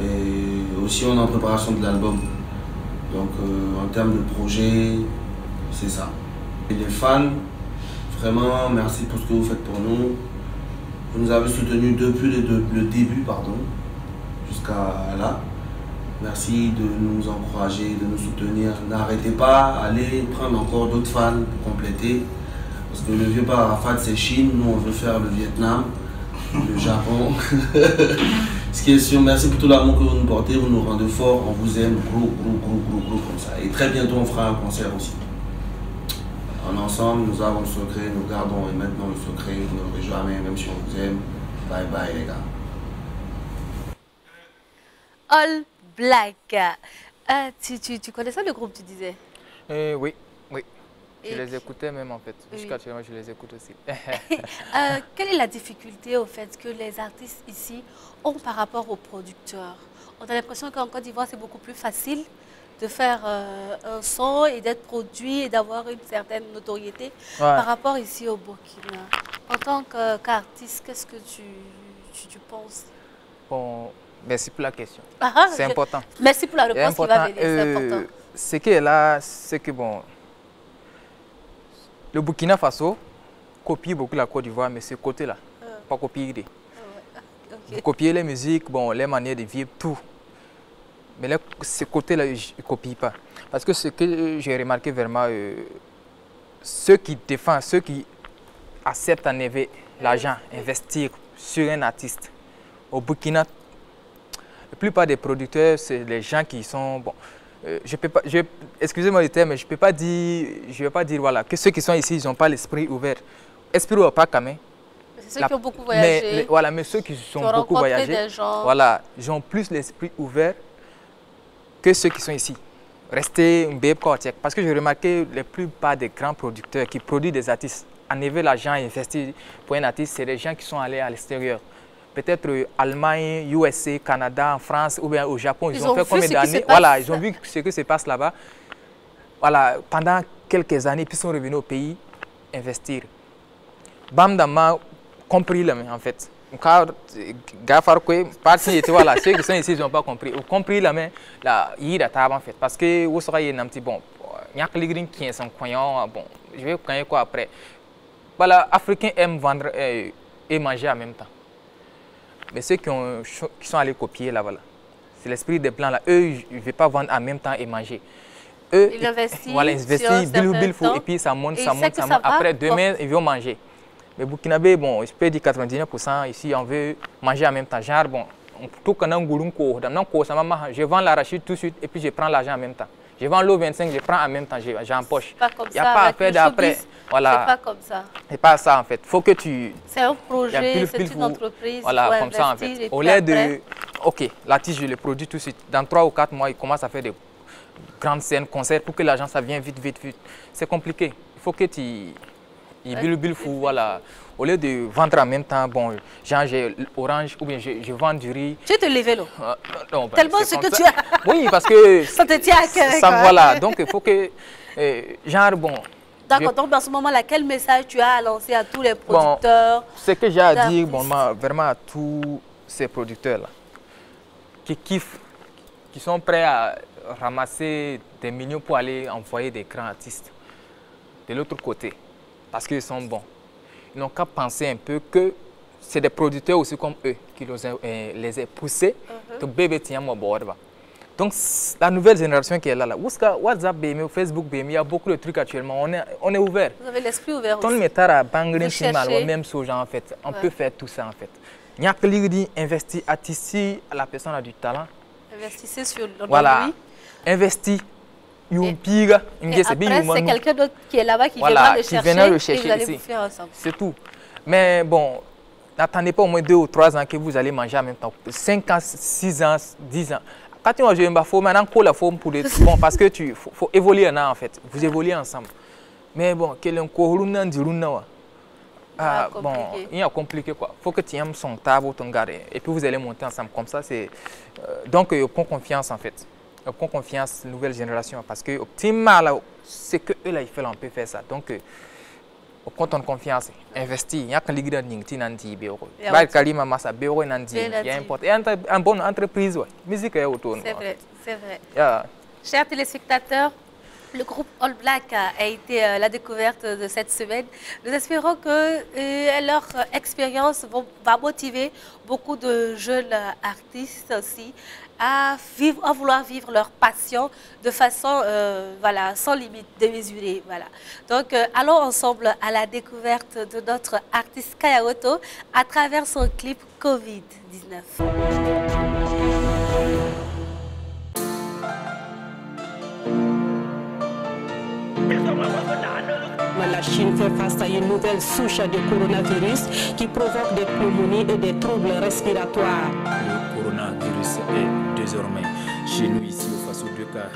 S4: Et aussi, on est en préparation de l'album. Donc, en termes de projet, c'est ça. Et les fans, vraiment, merci pour ce que vous faites pour nous. Vous nous avez soutenus depuis le début, jusqu'à là. Merci de nous encourager, de nous soutenir. N'arrêtez pas, allez prendre encore d'autres fans pour compléter. Parce que le vieux Parafat, c'est Chine. Nous, on veut faire le Vietnam, le Japon. Ce qui est sûr, merci pour tout l'amour que vous nous portez. Vous nous rendez forts. On vous aime gros comme ça. Et très bientôt, on fera un concert aussi. En ensemble, nous avons le secret, nous gardons et maintenant le secret. Vous n'aurez jamais, même si on vous aime. Bye bye, les gars.
S1: All Black. Tu connais ça, le groupe, tu disais?
S2: Oui. Je
S1: Et
S2: les écoutais même en fait. Jusqu'à actuellement, je les écoute aussi.
S1: Quelle est la difficulté au fait que les artistes ici ont par rapport aux producteurs? On a l'impression qu'en Côte d'Ivoire, c'est beaucoup plus facile de faire un son et d'être produit et d'avoir une certaine notoriété par rapport ici au Burkina. En tant qu'artiste, qu'est-ce que tu penses?
S2: Bon, merci pour la question. C'est important.
S1: Merci pour la réponse qui va venir, c'est important.
S2: Ce qui est là, c'est que bon, le Burkina Faso copie beaucoup la Côte d'Ivoire, mais ce côté-là, pas copier. Vous copiez les musiques, bon, les manières de vivre, tout. Mais là, ce côté-là, je ne copie pas. Parce que ce que j'ai remarqué vraiment, ceux qui défendent, ceux qui acceptent en effet l'argent, investir sur un artiste, au Burkina, la plupart des producteurs, c'est les gens qui sont... Bon, je peux pas, excusez-moi le terme, mais je ne vais pas dire voilà, que ceux qui sont ici, ils n'ont pas l'esprit ouvert. Esprit ouvert, pas quand même.
S1: C'est ceux qui ont beaucoup voyagé.
S2: Mais ceux qui ont beaucoup voyagé, voilà, ils ont plus l'esprit ouvert que ceux qui sont ici. Restez un bébé cortec. Parce que j'ai remarqué la plupart des grands producteurs qui produisent des artistes, enlever l'argent investi pour un artiste, c'est des gens qui sont allés à l'extérieur. Peut-être Allemagne, USA, Canada, France ou bien au Japon. Ils ont fait combien d'années? Voilà, ils ont vu ce qui se passe là-bas. Voilà, pendant quelques années, puis ils sont revenus au pays investir. Bamdama compris là, en fait. Voilà, ceux qui sont ici, ils n'ont pas compris. Ils ont compris la main, il y a en fait. Parce que vous serez un petit bon, il y a quelqu'un qui est son coin, bon, je vais connaître quoi après. Voilà, Africains aiment vendre et manger en même temps. Mais ceux qui sont allés copier là, voilà, c'est l'esprit des Blancs là. Eux, je ne vais pas vendre en même temps et manger. eux,
S1: ils investissent.
S2: Voilà, ils investissent, et puis ça monte, ça monte. Après, demain, ils vont manger. Mais Burkinabé, bon, je peux dire 99%, ici, on veut manger en même temps. Genre, bon, tout qu'on a un goulou, je vends l'arachide tout de suite et puis je prends l'argent en même temps. Je vends l'eau 25, je prends en même temps, j'empoche. Il n'y a pas à faire d'après. Voilà.
S1: C'est pas comme ça.
S2: C'est pas ça en fait. Faut que tu.
S1: C'est un projet, c'est une entreprise.
S2: Voilà, comme ça en fait. Au lieu de. Ok, la tige, je le produis tout de suite. Dans 3 ou 4 mois, il commence à faire des grandes scènes, concerts pour que l'argent ça vienne vite, vite, vite. C'est compliqué. Il faut que tu. Voilà. Au lieu de vendre en même temps, bon, genre j'ai orange ou bien je vends du riz.
S1: Tu te lever l'eau.
S2: Non, ben,
S1: tellement ce que tu as.
S2: Oui, parce que.
S1: Ça te tient à cœur.
S2: Ça, voilà. Donc il faut que. Genre, bon.
S1: D'accord, donc dans ce moment-là, quel message tu as à lancer à tous les producteurs?
S2: Bon, ce que j'ai à dire, bon, vraiment à tous ces producteurs-là, qui kiffent, qui sont prêts à ramasser des millions pour aller envoyer des grands artistes de l'autre côté, parce qu'ils sont bons. Ils n'ont qu'à penser un peu que c'est des producteurs aussi comme eux qui les ont poussés. Donc, la nouvelle génération qui est là, WhatsApp, Facebook, il y a beaucoup de trucs actuellement. On est ouvert.
S1: Vous avez l'esprit ouvert aussi.
S2: Même ce genre, en fait. On peut faire tout ça, en fait. Il y a que dit investir, artister, la personne a du talent.
S1: Investissez sur le
S2: voilà. Investir.
S1: Après, c'est quelqu'un d'autre qui est là-bas qui viendra le chercher et vous allez vous faire ensemble.
S2: C'est tout. Mais bon, n'attendez pas au moins 2 ou 3 ans que vous allez manger en même temps. 5 ans, 6 ans, 10 ans. Quand tu manges un faut maintenant qu'on la forme pour les bon parce que tu faut évoluer en fait. Vous évoluez ensemble. Mais bon, quel est bon, il est compliqué quoi. Faut que tu aimes son table ton gars et puis vous allez monter ensemble comme ça c'est donc prends confiance en fait. Prends confiance nouvelle génération parce que optimal c'est que eux là ils font un peu faire ça. Donc quand on a confiance, investir, il y a un ligue il y a une bonne entreprise. Musique est autour.
S1: C'est vrai, c'est vrai.
S2: Yeah.
S1: Chers téléspectateurs, le groupe All Black a été la découverte de cette semaine. Nous espérons que leur expérience va motiver beaucoup de jeunes artistes aussi à vouloir vivre leur passion de façon voilà, sans limite démesurée. Voilà. Donc, allons ensemble à la découverte de notre artiste Kayaoto à travers son clip Covid-19.
S7: La Chine fait face à une nouvelle souche de coronavirus qui provoque des pneumonies et des troubles respiratoires.
S8: Le coronavirus est désormais chez nous ici au Faso 2 cas.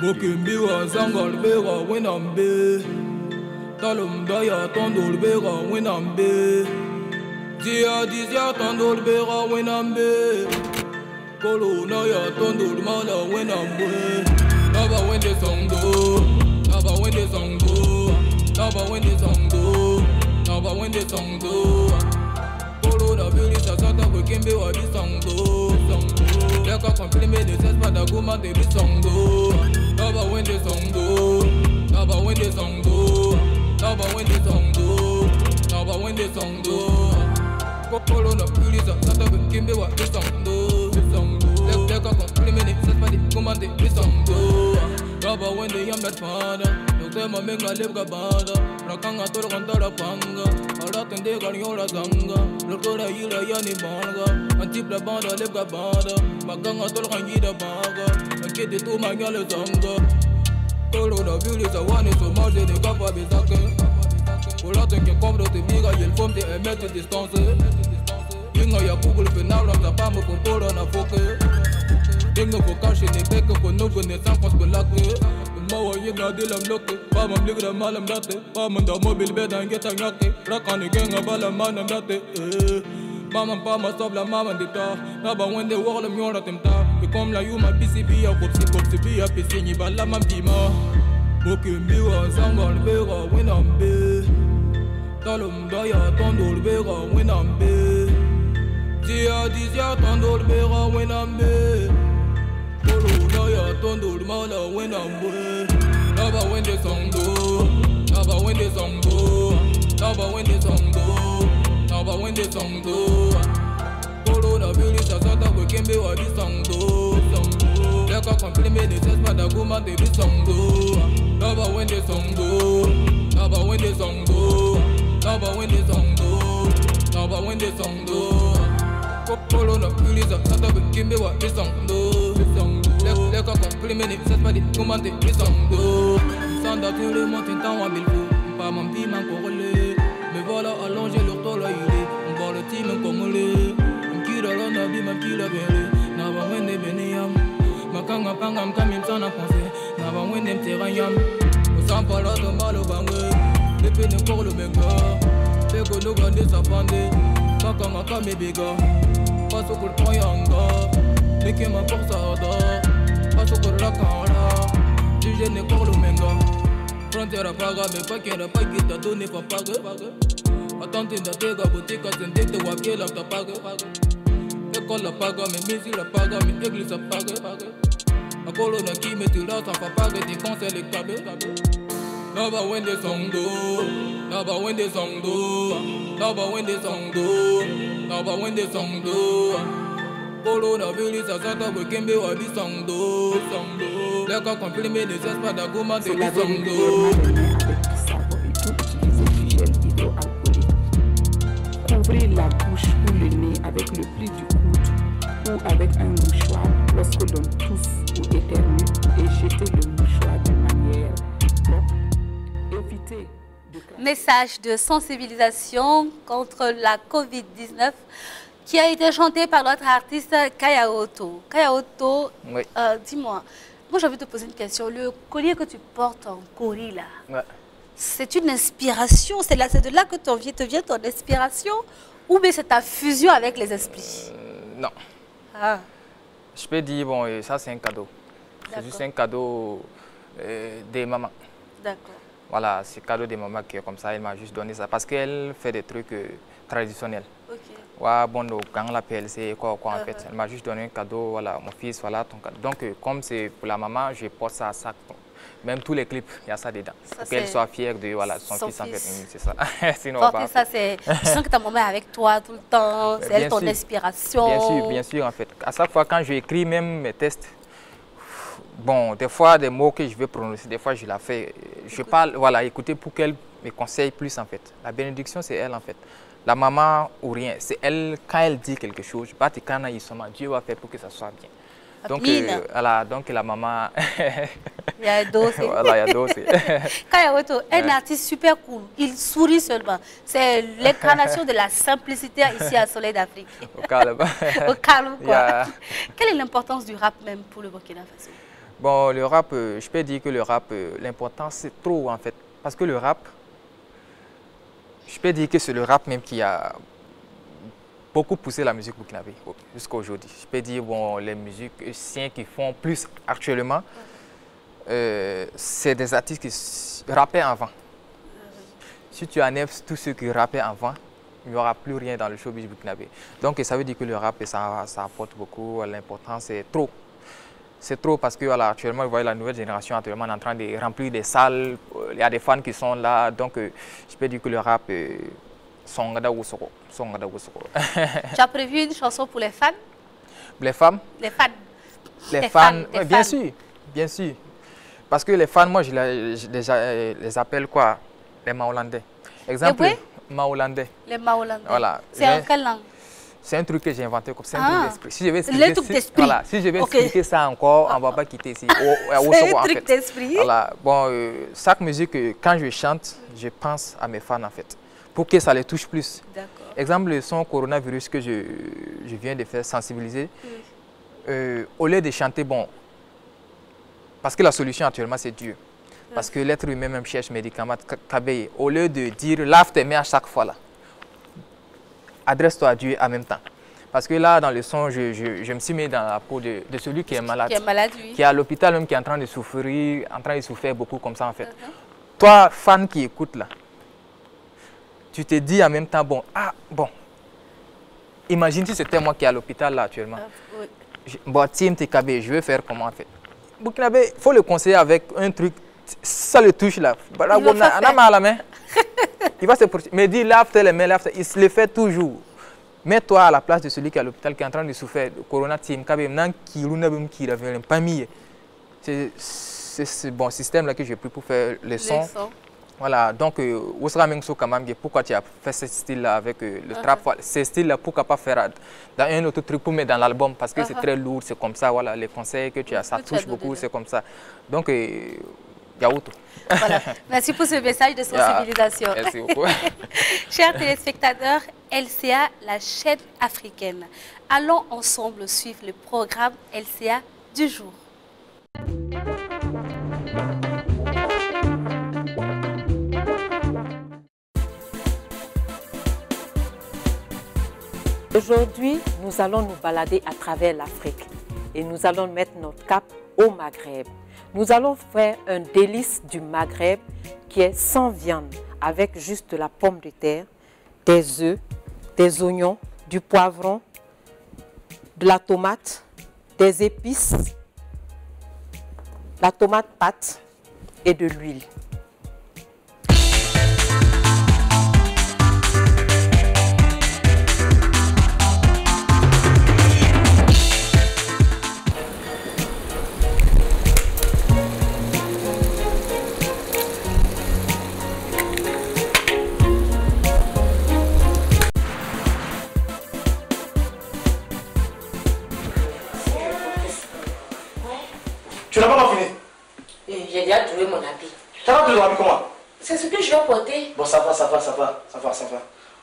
S3: Never when the song go, never when the song go. Coronavirus, I thought that we can be what this song go. Like a compliment, the sense, but the woman, they be song go. Never when the song go, never when the song go, never when the song go, never when the song go. Coronavirus, I thought that we can be what this song go. Like a compliment, the sense, but the woman, they be song go. Never when the young that father. Tema menga lebga bada rakanga toro kantara panga aratan de gariola zanga lokora yira yani banga antipla banda lebga bada maganga toro kanjida baga akede tu manyale zanga coronavirus awane so marge de kapa bezake olaten ke cobro te biga y el fom de mettre distance inga ya google penal la pamo con corona foke dingo ko kashi ne beke ko no ne sans pas belake Mawa yinga dilam loke, pa mam ligra malam date, pa man da mobil beda ngeta nyake, rakani genga bala manam date. Maman pa ma stop la maman dita, naba wende wala myora temta, be comme la yuma PCB ya kopsi bi ya pisini bala mam dima. Bokimbi wa sangal bega winambe, talum daya tondol bega winambe, dia dizia tondol bega winambe. Corona tondol mala when I'm way. Never when the song go, never when the song go, never when the song go, never when the song go. Coronavirus, I thought that we can be what this song go. Like a compliment, the sense, but the woman, they be song go. Naba when the song do, naba when the song do, naba when the song do, naba when the song do. Popolo na pulisa, sata be kimbe wa the song do, the song do. Leka complimenti, c'est pas dit commenter the song do. Sanda tout le monde t'entend en mille fois, pas mon petit man corrélé. Me voilà allongé leur tolo yulé, on voit le team congolais. On kira la nabi, ma kira belle, naba when the beniam. Makanga pangam kamim sana pensé, naba when them terrayam. Sans parler de mal au bangé, les peines pour le méga. Les go no grande sa pandé, makanga kame bega. Pas au coup de poyanga, les qui ma force à da. Pas au coup de la cara, du jeune pour le méga. Frontière à paga, mais pas qu'il a pas qui t'a donné pas paga. Attends, t'es d'atega, boutique à t'en tête, ou à quelle heure t'as paga. École la paga, mais musique la paga, mais église la paga. A colo na qui met tout là, t'en fais paga, t'es conseils les cabés. Naba when the song do, naba when the song do, naba when the song do, naba when the song do. Polo na vili sa sata we kembe wa bi song do, song do. Leka compliment ne cesse pas d'argumenter bi song do.
S9: Couvrez la bouche ou le nez avec le pli du coude ou avec un mouchoir lorsque l'on tousse ou éternue et jetez le mouchoir de manière propre. Évitez de cracher.
S1: Message de sensibilisation contre la Covid-19 qui a été chanté par notre artiste Kaya Otto. Kaya Otto,
S2: Oui.
S1: Dis-moi, moi j'ai envie de te poser une question. Le collier que tu portes en Corée là,
S2: Ouais.
S1: c'est une inspiration, c'est de là que te vient ton inspiration ou bien c'est ta fusion avec les esprits?
S2: Non.
S1: Ah,
S2: Je peux dire, bon, ça c'est un cadeau. C'est
S1: D'accord.
S2: juste un cadeau des mamans.
S1: d'accord.
S2: Voilà, c'est cadeau des mamans qui est comme ça, elle m'a juste donné ça parce qu'elle fait des trucs traditionnels.
S1: Ok.
S2: Ouais, bon, quand la PLC, quoi en fait. Elle m'a juste donné un cadeau, voilà, mon fils, voilà ton cadeau. Donc, comme c'est pour la maman, je porte ça à sac. Même tous les clips, il y a ça dedans.
S1: Ça,
S2: pour qu'elle
S1: c'est
S2: soit fière de voilà, son fils, en fait. C'est ça. Sinon,
S1: Porter
S2: bah,
S1: ça, c'est. Je sens que ta maman est avec toi tout le temps, c'est elle
S2: bien
S1: ton
S2: sûr.
S1: inspiration.
S2: Bien sûr, en fait. À chaque fois, quand j'écris même mes tests, bon, des fois, des mots que je vais prononcer, des fois, je la fais. Je parle, voilà, écoutez pour qu'elle me conseille plus, en fait. La bénédiction, c'est elle, en fait. La maman ou rien, c'est elle, quand elle dit quelque chose, Dieu va faire pour que ça soit bien. Donc, voilà, donc la maman.
S1: Il y a un dossier.
S2: Voilà, il y a dossier.
S1: Kaya Otto, un artiste super cool, il sourit seulement. C'est l'incarnation de la simplicité ici à Soleil d'Afrique.
S2: Au calme.
S1: Au calme, quoi.
S2: Yeah.
S1: Quelle est l'importance du rap même pour le Burkina Faso?
S2: Bon, le rap, je peux dire que le rap, l'importance, c'est trop, en fait. Parce que le rap, je peux dire que c'est le rap même qui a beaucoup poussé la musique burkinabé jusqu'à aujourd'hui. Je peux dire, bon, les musiciens qui font plus actuellement, c'est des artistes qui rappaient avant. Si tu enlèves tous ceux qui rappaient avant, il n'y aura plus rien dans le showbiz burkinabé. Donc ça veut dire que le rap, ça apporte beaucoup, l'importance, c'est trop. C'est trop parce que voilà, actuellement, vous voyez la nouvelle génération actuellement est en train de remplir des salles, il y a des fans qui sont là, donc je peux dire que le rap, Songada Wusoko.
S1: Tu as prévu une chanson pour les fans?
S2: Les femmes?
S1: Les fans.
S2: Les fans, ouais, bien sûr, bien sûr. Parce que les fans, moi, je les appelle quoi? Les Maolandais. Exemple, Maolandais.
S1: Les Maolandais.
S2: Voilà.
S1: C'est en quelle langue?
S2: C'est un truc que j'ai inventé comme ça, un truc d'esprit. Si je vais
S1: expliquer,
S2: voilà, si je vais expliquer ça encore, on ne va pas quitter ici.
S1: C'est un truc d'esprit.
S2: Voilà. Bon, chaque musique, quand je chante, je pense à mes fans en fait, pour que ça les touche plus. Exemple, le son coronavirus que je viens de faire sensibiliser, au lieu de chanter, bon, parce que la solution actuellement c'est Dieu. Parce que l'être humain même cherche médicaments, au lieu de dire lave tes mains à chaque fois là. Adresse-toi à Dieu en même temps. Parce que là, dans le son, je me suis mis dans la peau de celui qui est malade.
S1: Oui.
S2: Qui est à l'hôpital même, qui est en train de souffrir, beaucoup comme ça en fait. Toi, fan qui écoute là, tu te dis en même temps, bon, imagine si c'était moi qui est à l'hôpital là actuellement. Bon, Tim TKB, je vais faire comment en fait. Burkinabé, il faut le conseiller avec un truc, ça le touche là. Il va se protéger. Mais dis, lave-toi les mains, il se le fait toujours. Mets-toi à la place de celui qui est à l'hôpital, qui est en train de souffrir de corona. ce bon système-là que j'ai pris pour faire le son. Voilà, donc, pourquoi tu as fait ce style-là avec le trap? Ce style-là, pourquoi pas faire dans un autre truc pour mettre dans l'album? Parce que c'est très lourd, c'est comme ça, voilà, les conseils que tu as, ça touche beaucoup, c'est comme ça. Donc, Yaoutou.
S1: Voilà. Merci pour ce message de sensibilisation.
S2: Merci beaucoup.
S1: Chers téléspectateurs, LCA, la chaîne africaine. Allons ensemble suivre le programme LCA du jour.
S10: Aujourd'hui, nous allons nous balader à travers l'Afrique et nous allons mettre notre cap au Maghreb. Nous allons faire un délice du Maghreb qui est sans viande, avec juste de la pomme de terre, des œufs, des oignons, du poivron, de la tomate, des épices, la tomate pâte et de l'huile.
S11: Tu n'as pas fini?
S12: J'ai déjà trouvé mon habit.
S11: Tu as trouvé ton habit comment?
S12: C'est ce que je vais porter.
S11: Bon, ça va.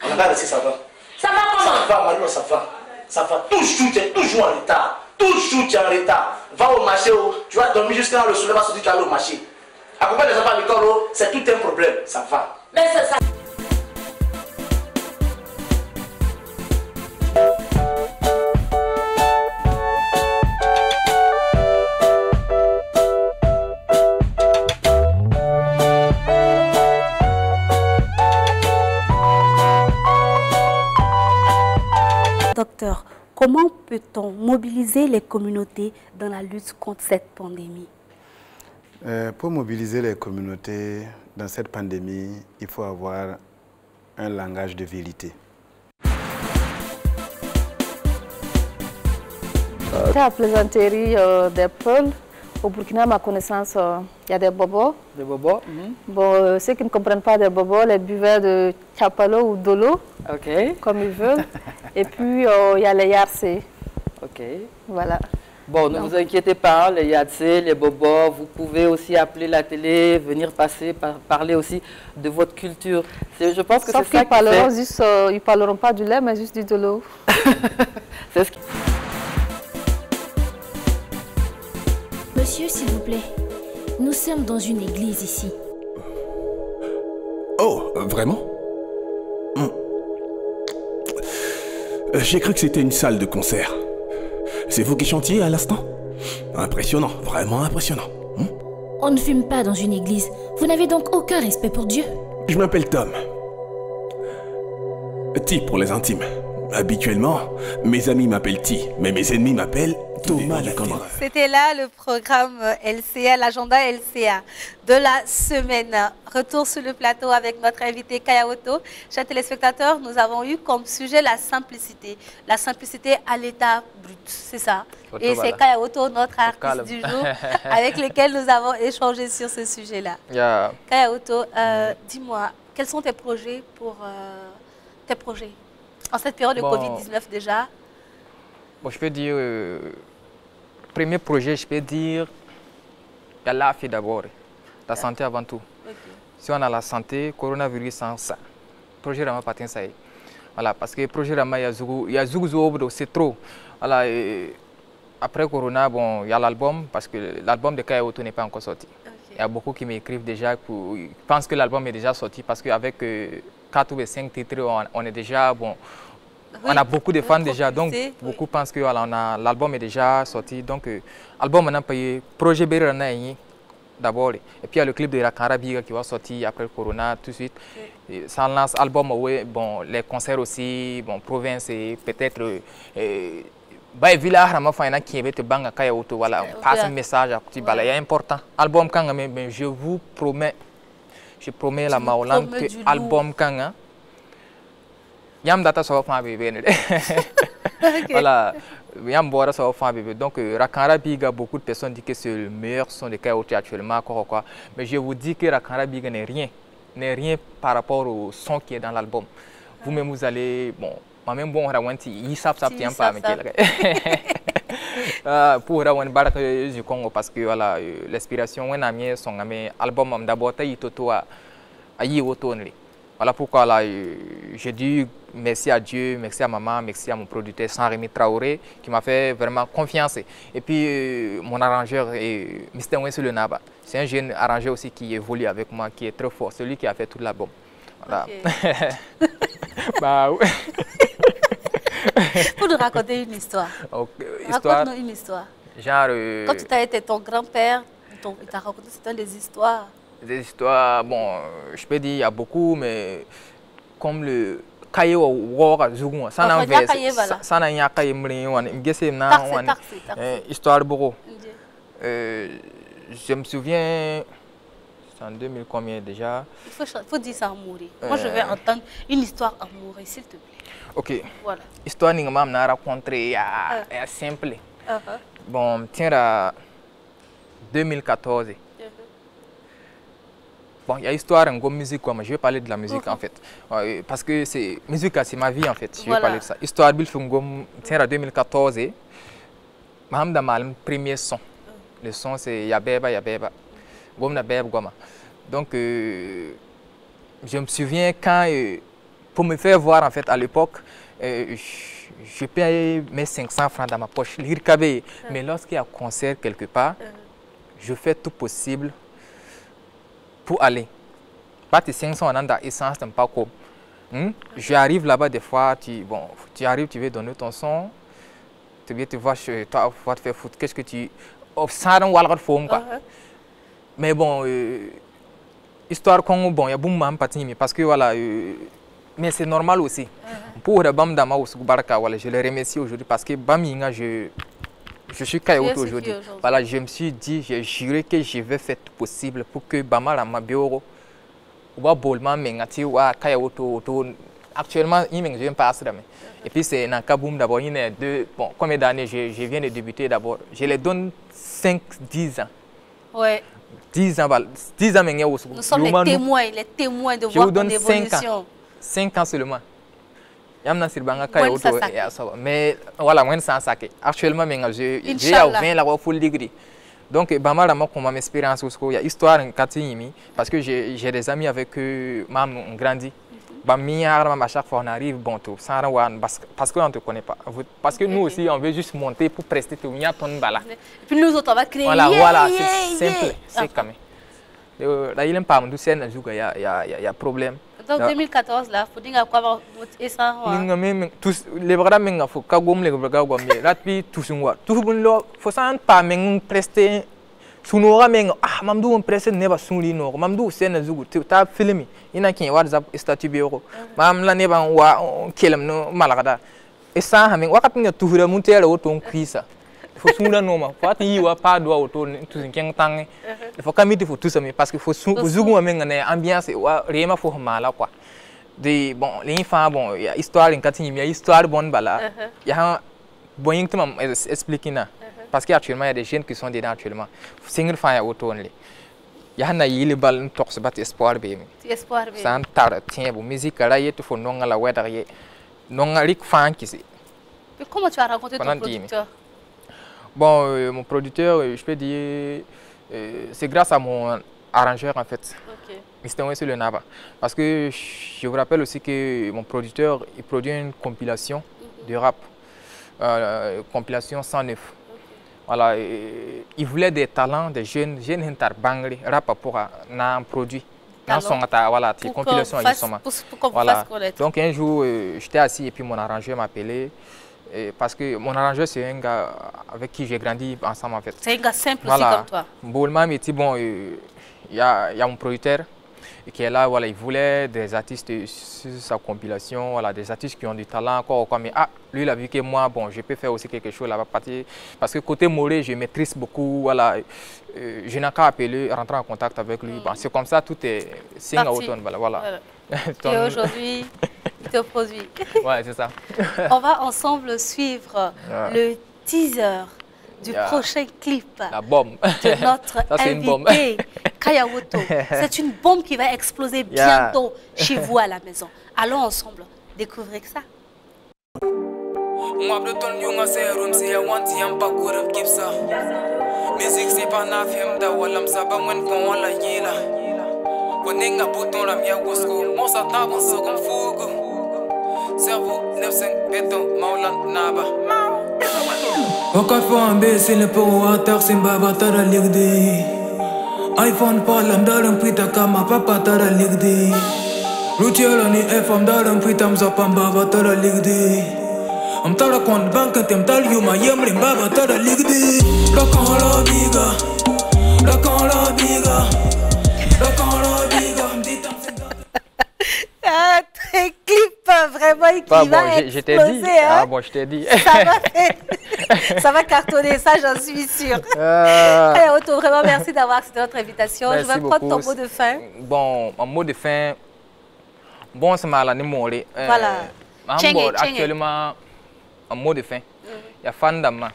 S11: On a pas laissé, ça va.
S12: Ça va comment?
S11: Ça va, Mario, ça va. Ça va. Toujours, tu es toujours en retard. Toujours, tu es en retard. Va au marché, tu vas dormir jusqu'à quand le soleil va sortir, tu vas aller au marché. Accompagne les enfants à l'école, c'est tout un problème. Ça va.
S12: Mais ça...
S1: Docteur, comment peut-on mobiliser les communautés dans la lutte contre cette pandémie?
S13: Pour mobiliser les communautés dans cette pandémie, il faut avoir un langage de vérité.
S14: C'est la plaisanterie des Peuls. Au Burkina, à ma connaissance, il y a des bobos.
S15: Des bobos.
S14: Bon, ceux qui ne comprennent pas des bobos, les buveurs de chapalo ou d'olo, comme ils veulent. Et puis, il y a les yarcés.
S15: Ok.
S14: Voilà.
S15: Bon, ne vous inquiétez pas, les yarcés, les bobos, vous pouvez aussi appeler la télé, venir passer, parler aussi de votre culture. Je pense que c'est ça qui fait...
S14: Ils parleront pas du lait, mais juste du dolo.
S15: C'est ce qui...
S16: Monsieur, s'il vous plaît, nous sommes dans une église ici.
S17: Oh, vraiment? J'ai cru que c'était une salle de concert. C'est vous qui chantiez à l'instant? Impressionnant, vraiment impressionnant.
S16: On ne fume pas dans une église. Vous n'avez donc aucun respect pour Dieu?
S17: Je m'appelle Tom. T pour les intimes. Habituellement, mes amis m'appellent T, mais mes ennemis m'appellent Thomas la Camara.
S1: C'était là le programme LCA, l'agenda LCA de la semaine. Retour sur le plateau avec notre invité Kayaoto. Chers téléspectateurs, nous avons eu comme sujet la simplicité. La simplicité à l'état brut, c'est ça. Et c'est Kayaoto, notre artiste du jour, avec lequel nous avons échangé sur ce sujet-là. Kayaoto, dis-moi, quels sont tes projets pour en cette période de Covid-19 déjà?
S2: Bon, je peux dire, premier projet, je peux dire, il y a la vie d'abord, la santé avant tout. Si on a la santé, coronavirus sans ça, projet Rama patin ça. Voilà, parce que le projet Rama, il y a Zougou, c'est trop. Voilà, après Corona, bon, il y a l'album, parce que l'album de Kayaoto n'est pas encore sorti. Il y a beaucoup qui m'écrivent déjà, qui pensent que l'album est déjà sorti, parce qu'avec 4 ou 5 titres, on est déjà, bon, on a beaucoup de fans déjà, donc beaucoup pensent que voilà, l'album est déjà sorti. Donc, l'album on a payé, projet Berana d'abord, et puis il y a le clip de Rakara Biga qui va sortir après le Corona tout de suite. Ça lance l'album, bon, les concerts aussi, bon, province et peut-être. Bah, villa Rama Faina qui est banga Kayaoto, voilà, passe un message à petit balai, important. Album Kanga, mais je vous promets, la Maolan que album Kanga. Yam data so fa bébé. Voilà. Donc, Rakara Biga, beaucoup de personnes disent que c'est le meilleur son de Kayote actuellement. Quoi. Mais je vous dis que Rakara Biga n'est rien par rapport au son qui est dans l'album. Vous-même, vous allez. Bon, moi-même, bon, ils savent ça, tiens pas. Pour Rawan Barak du Congo, parce que voilà, l'inspiration, on a mis son album d'abord, il toto à Yiwotonli. Voilà pourquoi là, j'ai dit merci à Dieu, merci à maman, merci à mon producteur Saint-Rémy Traoré qui m'a fait vraiment confiance. Et puis mon arrangeur est Mr. Wensu Le Naba. C'est un jeune arrangeur aussi qui évolue avec moi, qui est très fort, celui qui a fait tout l'album. Voilà. Okay. Bah oui.
S1: Pour nous raconter une histoire.
S2: Okay.
S1: Raconte-nous une histoire.
S2: Genre.
S1: Quand tu as été ton grand-père, il t'a raconté des histoires.
S2: Des histoires, bon, je peux dire, il y a beaucoup, mais comme le cahier War Zougoua, ça n'a pas histoire de bureau. Je me souviens, c'est en 2000 combien déjà?
S1: Il faut dire ça à mourir. Moi, je vais entendre une histoire à mourir, s'il te plaît.
S2: Ok.
S1: Voilà.
S2: Histoire que je vais raconter est simple. Bon, tiens, à 2014. Bon, il y a histoire en musique, quoi, mais je vais parler de la musique en fait. Parce que c'est musique, c'est ma vie en fait. Je vais parler de ça. Histoire de Bilfungom, tiens, en 2014, Maham Damal, premier son. Le son c'est Yabeba, Yabeba. Gom Nabeb, Goma. Donc, je me souviens quand, pour me faire voir en fait à l'époque, je payais mes 500 francs dans ma poche, mais lorsqu'il y a un concert quelque part, je fais tout possible pour aller. Pas tes 500 en essence, c'est pas comme. J'arrive là-bas des fois, tu arrives, tu veux donner ton son, tu vas chez toi, tu vas te faire foutre. Qu'est-ce que tu. Mais bon, histoire qu'on bon, il y a beaucoup de gens parce que voilà, mais c'est normal aussi. Pour le Bam Dama ou Baraka, voilà, je les remercie aujourd'hui parce que Baminga, je suis Kayoto aujourd'hui. Voilà, je me suis dit, j'ai juré que je vais faire tout possible pour que Bama la Mabioro ou Bolman Mengati ou Kayoto actuellement, il me pas à et puis c'est dans Kaboum d'abord, il y a deux, bon, combien d'années je viens de débuter d'abord. Je les donne 5-10 ans.
S1: Ouais.
S2: 10 ans,
S1: nous sommes les témoins de voir ton évolution.
S2: 5 ans seulement. Mais voilà, actuellement, j'ai 20 la full degree. Donc, comme ma expérience, il y a histoire en Katini, parce que j'ai des amis avec eux, ont grandi. À chaque fois, on arrive, bon, tout, parce qu'on ne te connaît pas. Parce que nous aussi, on veut juste monter pour prester tout. Et
S1: puis nous autres, on va créer.
S2: Voilà, c'est simple. C'est quand même. Là, il n'y a pas de problème.
S1: Donc 2014 là, faut dire quoi ça.
S2: Les bras menga faut kagom les bras gom les ratpi tousunwa. Tout bon faut ça pas meng prester sunora meng mamdou on prester neba sunli no mamdou sen zugu ta filmi ina kin WhatsApp statut bioro mam la neba wa kelem no malagada et ça ha meng wakat nga tuhura muntela woton kwisa faut sunla no ma faut ati wa pas doit auto tout kin tang il faut kamiti faut tout ça mais parce que faut zugu meng ne ambiance wa rema faut mala quoi de bon les enfants bon il y a histoire en Katini il y a histoire bonne bala il y a bon expliquer na parce qu'actuellement il y a des jeunes qui sont dedans actuellement single fan auto only il y a na yili bal tox bat espoir be ça tar tient bon musique là il faut non la weather y non rik fan qui c'est.
S1: Comment tu as rencontré ton producteur?
S2: Bon, mon producteur, je peux dire, c'est grâce à mon arrangeur en fait. Mr. Wensu Le Naba. Parce que je vous rappelle aussi que mon producteur, il produit une compilation de rap, compilation 109. Voilà, il voulait des talents, des jeunes bangli, rap pour un produit. Voilà, compilation voilà. Donc un jour, j'étais assis et puis mon arrangeur m'a appelé. Parce que mon arrangeur, c'est un gars avec qui j'ai grandi ensemble en fait.
S1: C'est un gars simple aussi comme toi.
S2: Bolman me dit, bon, il y a mon producteur qui est là, voilà, il voulait des artistes sur sa compilation, voilà, des artistes qui ont du talent, quoi, mais lui il a vu que moi, bon, je peux faire aussi quelque chose là-bas, parce que côté Moré, je maîtrise beaucoup, voilà, je n'ai qu'à appeler, rentrer en contact avec lui, bon, c'est comme ça, tout est signe à automne, voilà.
S1: Et aujourd'hui, te produit.
S2: Ouais, c'est ça.
S1: On va ensemble suivre le teaser du prochain clip
S2: la bombe.
S1: de notre invité, Kaya Woto. C'est une bombe qui va exploser bientôt chez vous à la maison. Allons ensemble découvrir ça.
S3: Musique c'est pas na film da walam saba wen kon wala yela Koninga bouton la mia wosko Mon sa tabon so comme fugu Cerveau 95 béton maulan naba Wakat fo ambe c'est le pour water simba batara ligdi iPhone palam dalam pita kama papa tara ligdi Rutiolo ni FM dalam pita mzapamba batara ligdi I'm tara kon bank tem tal you my yem rim baba tara ligdi la kon la biga
S1: Un clip vraiment qui va exploser.
S2: Ah bon, je t'ai dit.
S1: Ça va cartonner, ça j'en suis sûre. Allez, Otto, vraiment merci d'avoir accepté notre invitation.
S2: Merci
S1: je vais prendre ton mot de fin.
S2: Bon, mon mot de fin, bon, c'est mal à nous.
S1: Voilà.
S2: Actuellement, un mot de fin. Il y a fan d'amant.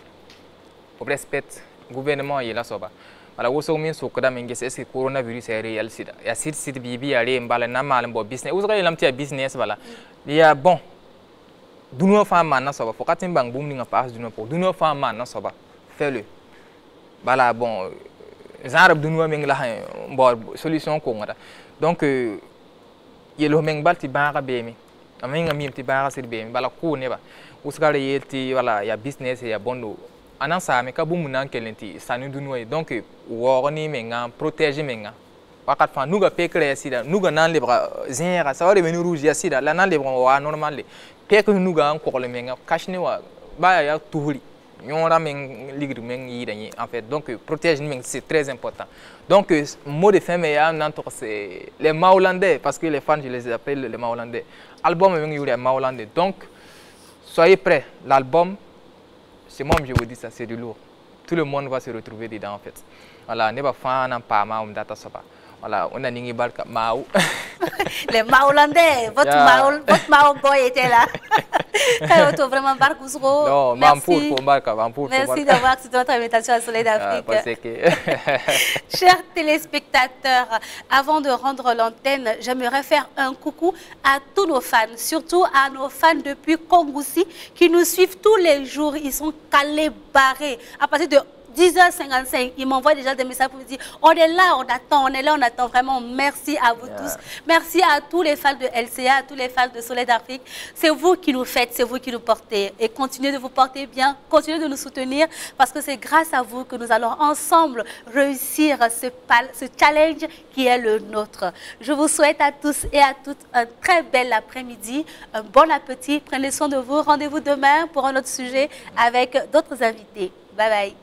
S2: Au respect, le gouvernement est là. Voilà, vous savez que le coronavirus est réel. Il y a site bibi aller mbaler na mal bon business. Vous savez l'amtia business voilà. Il y a bon. D'où femme maintenant ça va. Faut qu'attendre bang boom n'inga passe d'où femme maintenant ça va. Fais-le. Voilà bon. Zarab d'où meng la bon solution qu'on a. Donc il y a le meng bal ti bara bemi. Amenga mi ti bara c'est bemi. Voilà ko ne ba. Vous savez voilà il y a business il y a bon. Anan sa me ka bu munan kelenti sanu dunoi donc worni menga protéger menga wakat fa nuga pekre sida nuga nan lebra zinra sa wale menu rouge sida la nan lebra wa normal le pekre nuga an ko le menga kashne wa ba ya tuhuri nyora men ligri men yi dani en fait donc protéger men c'est très important donc mot de fin mais ya nan to c'est les maolandais parce que les fans je les appelle les maolandais album men yuri maolandais donc soyez prêts l'album. C'est moi, je vous dis ça, c'est du lourd. Tout le monde va se retrouver dedans en fait. Voilà, n'est pas fan en pas ma data soba. Voilà, on a n'ingi balka maou.
S1: Les maolandais, votre mao boy était là. Kayoto vraiment barkousro.
S2: Non,
S1: merci.
S2: Merci
S1: d'avoir accepté notre invitation à Soleil d'Afrique. Chers téléspectateurs, avant de rendre l'antenne, j'aimerais faire un coucou à tous nos fans, surtout à nos fans depuis Kongoussi qui nous suivent tous les jours. Ils sont calés, barrés. À partir de 10h55, ils m'envoient déjà des messages pour me dire on est là, on attend, on est là, on attend. Vraiment, merci à vous tous. Merci à tous les fans de LCA, à tous les fans de Soleil d'Afrique. C'est vous qui nous faites, c'est vous qui nous portez. Et continuez de vous porter bien, continuez de nous soutenir parce que c'est grâce à vous que nous allons ensemble réussir ce challenge qui est le nôtre. Je vous souhaite à tous et à toutes un très bel après-midi, un bon appétit. Prenez soin de vous. Rendez-vous demain pour un autre sujet avec d'autres invités. Bye bye.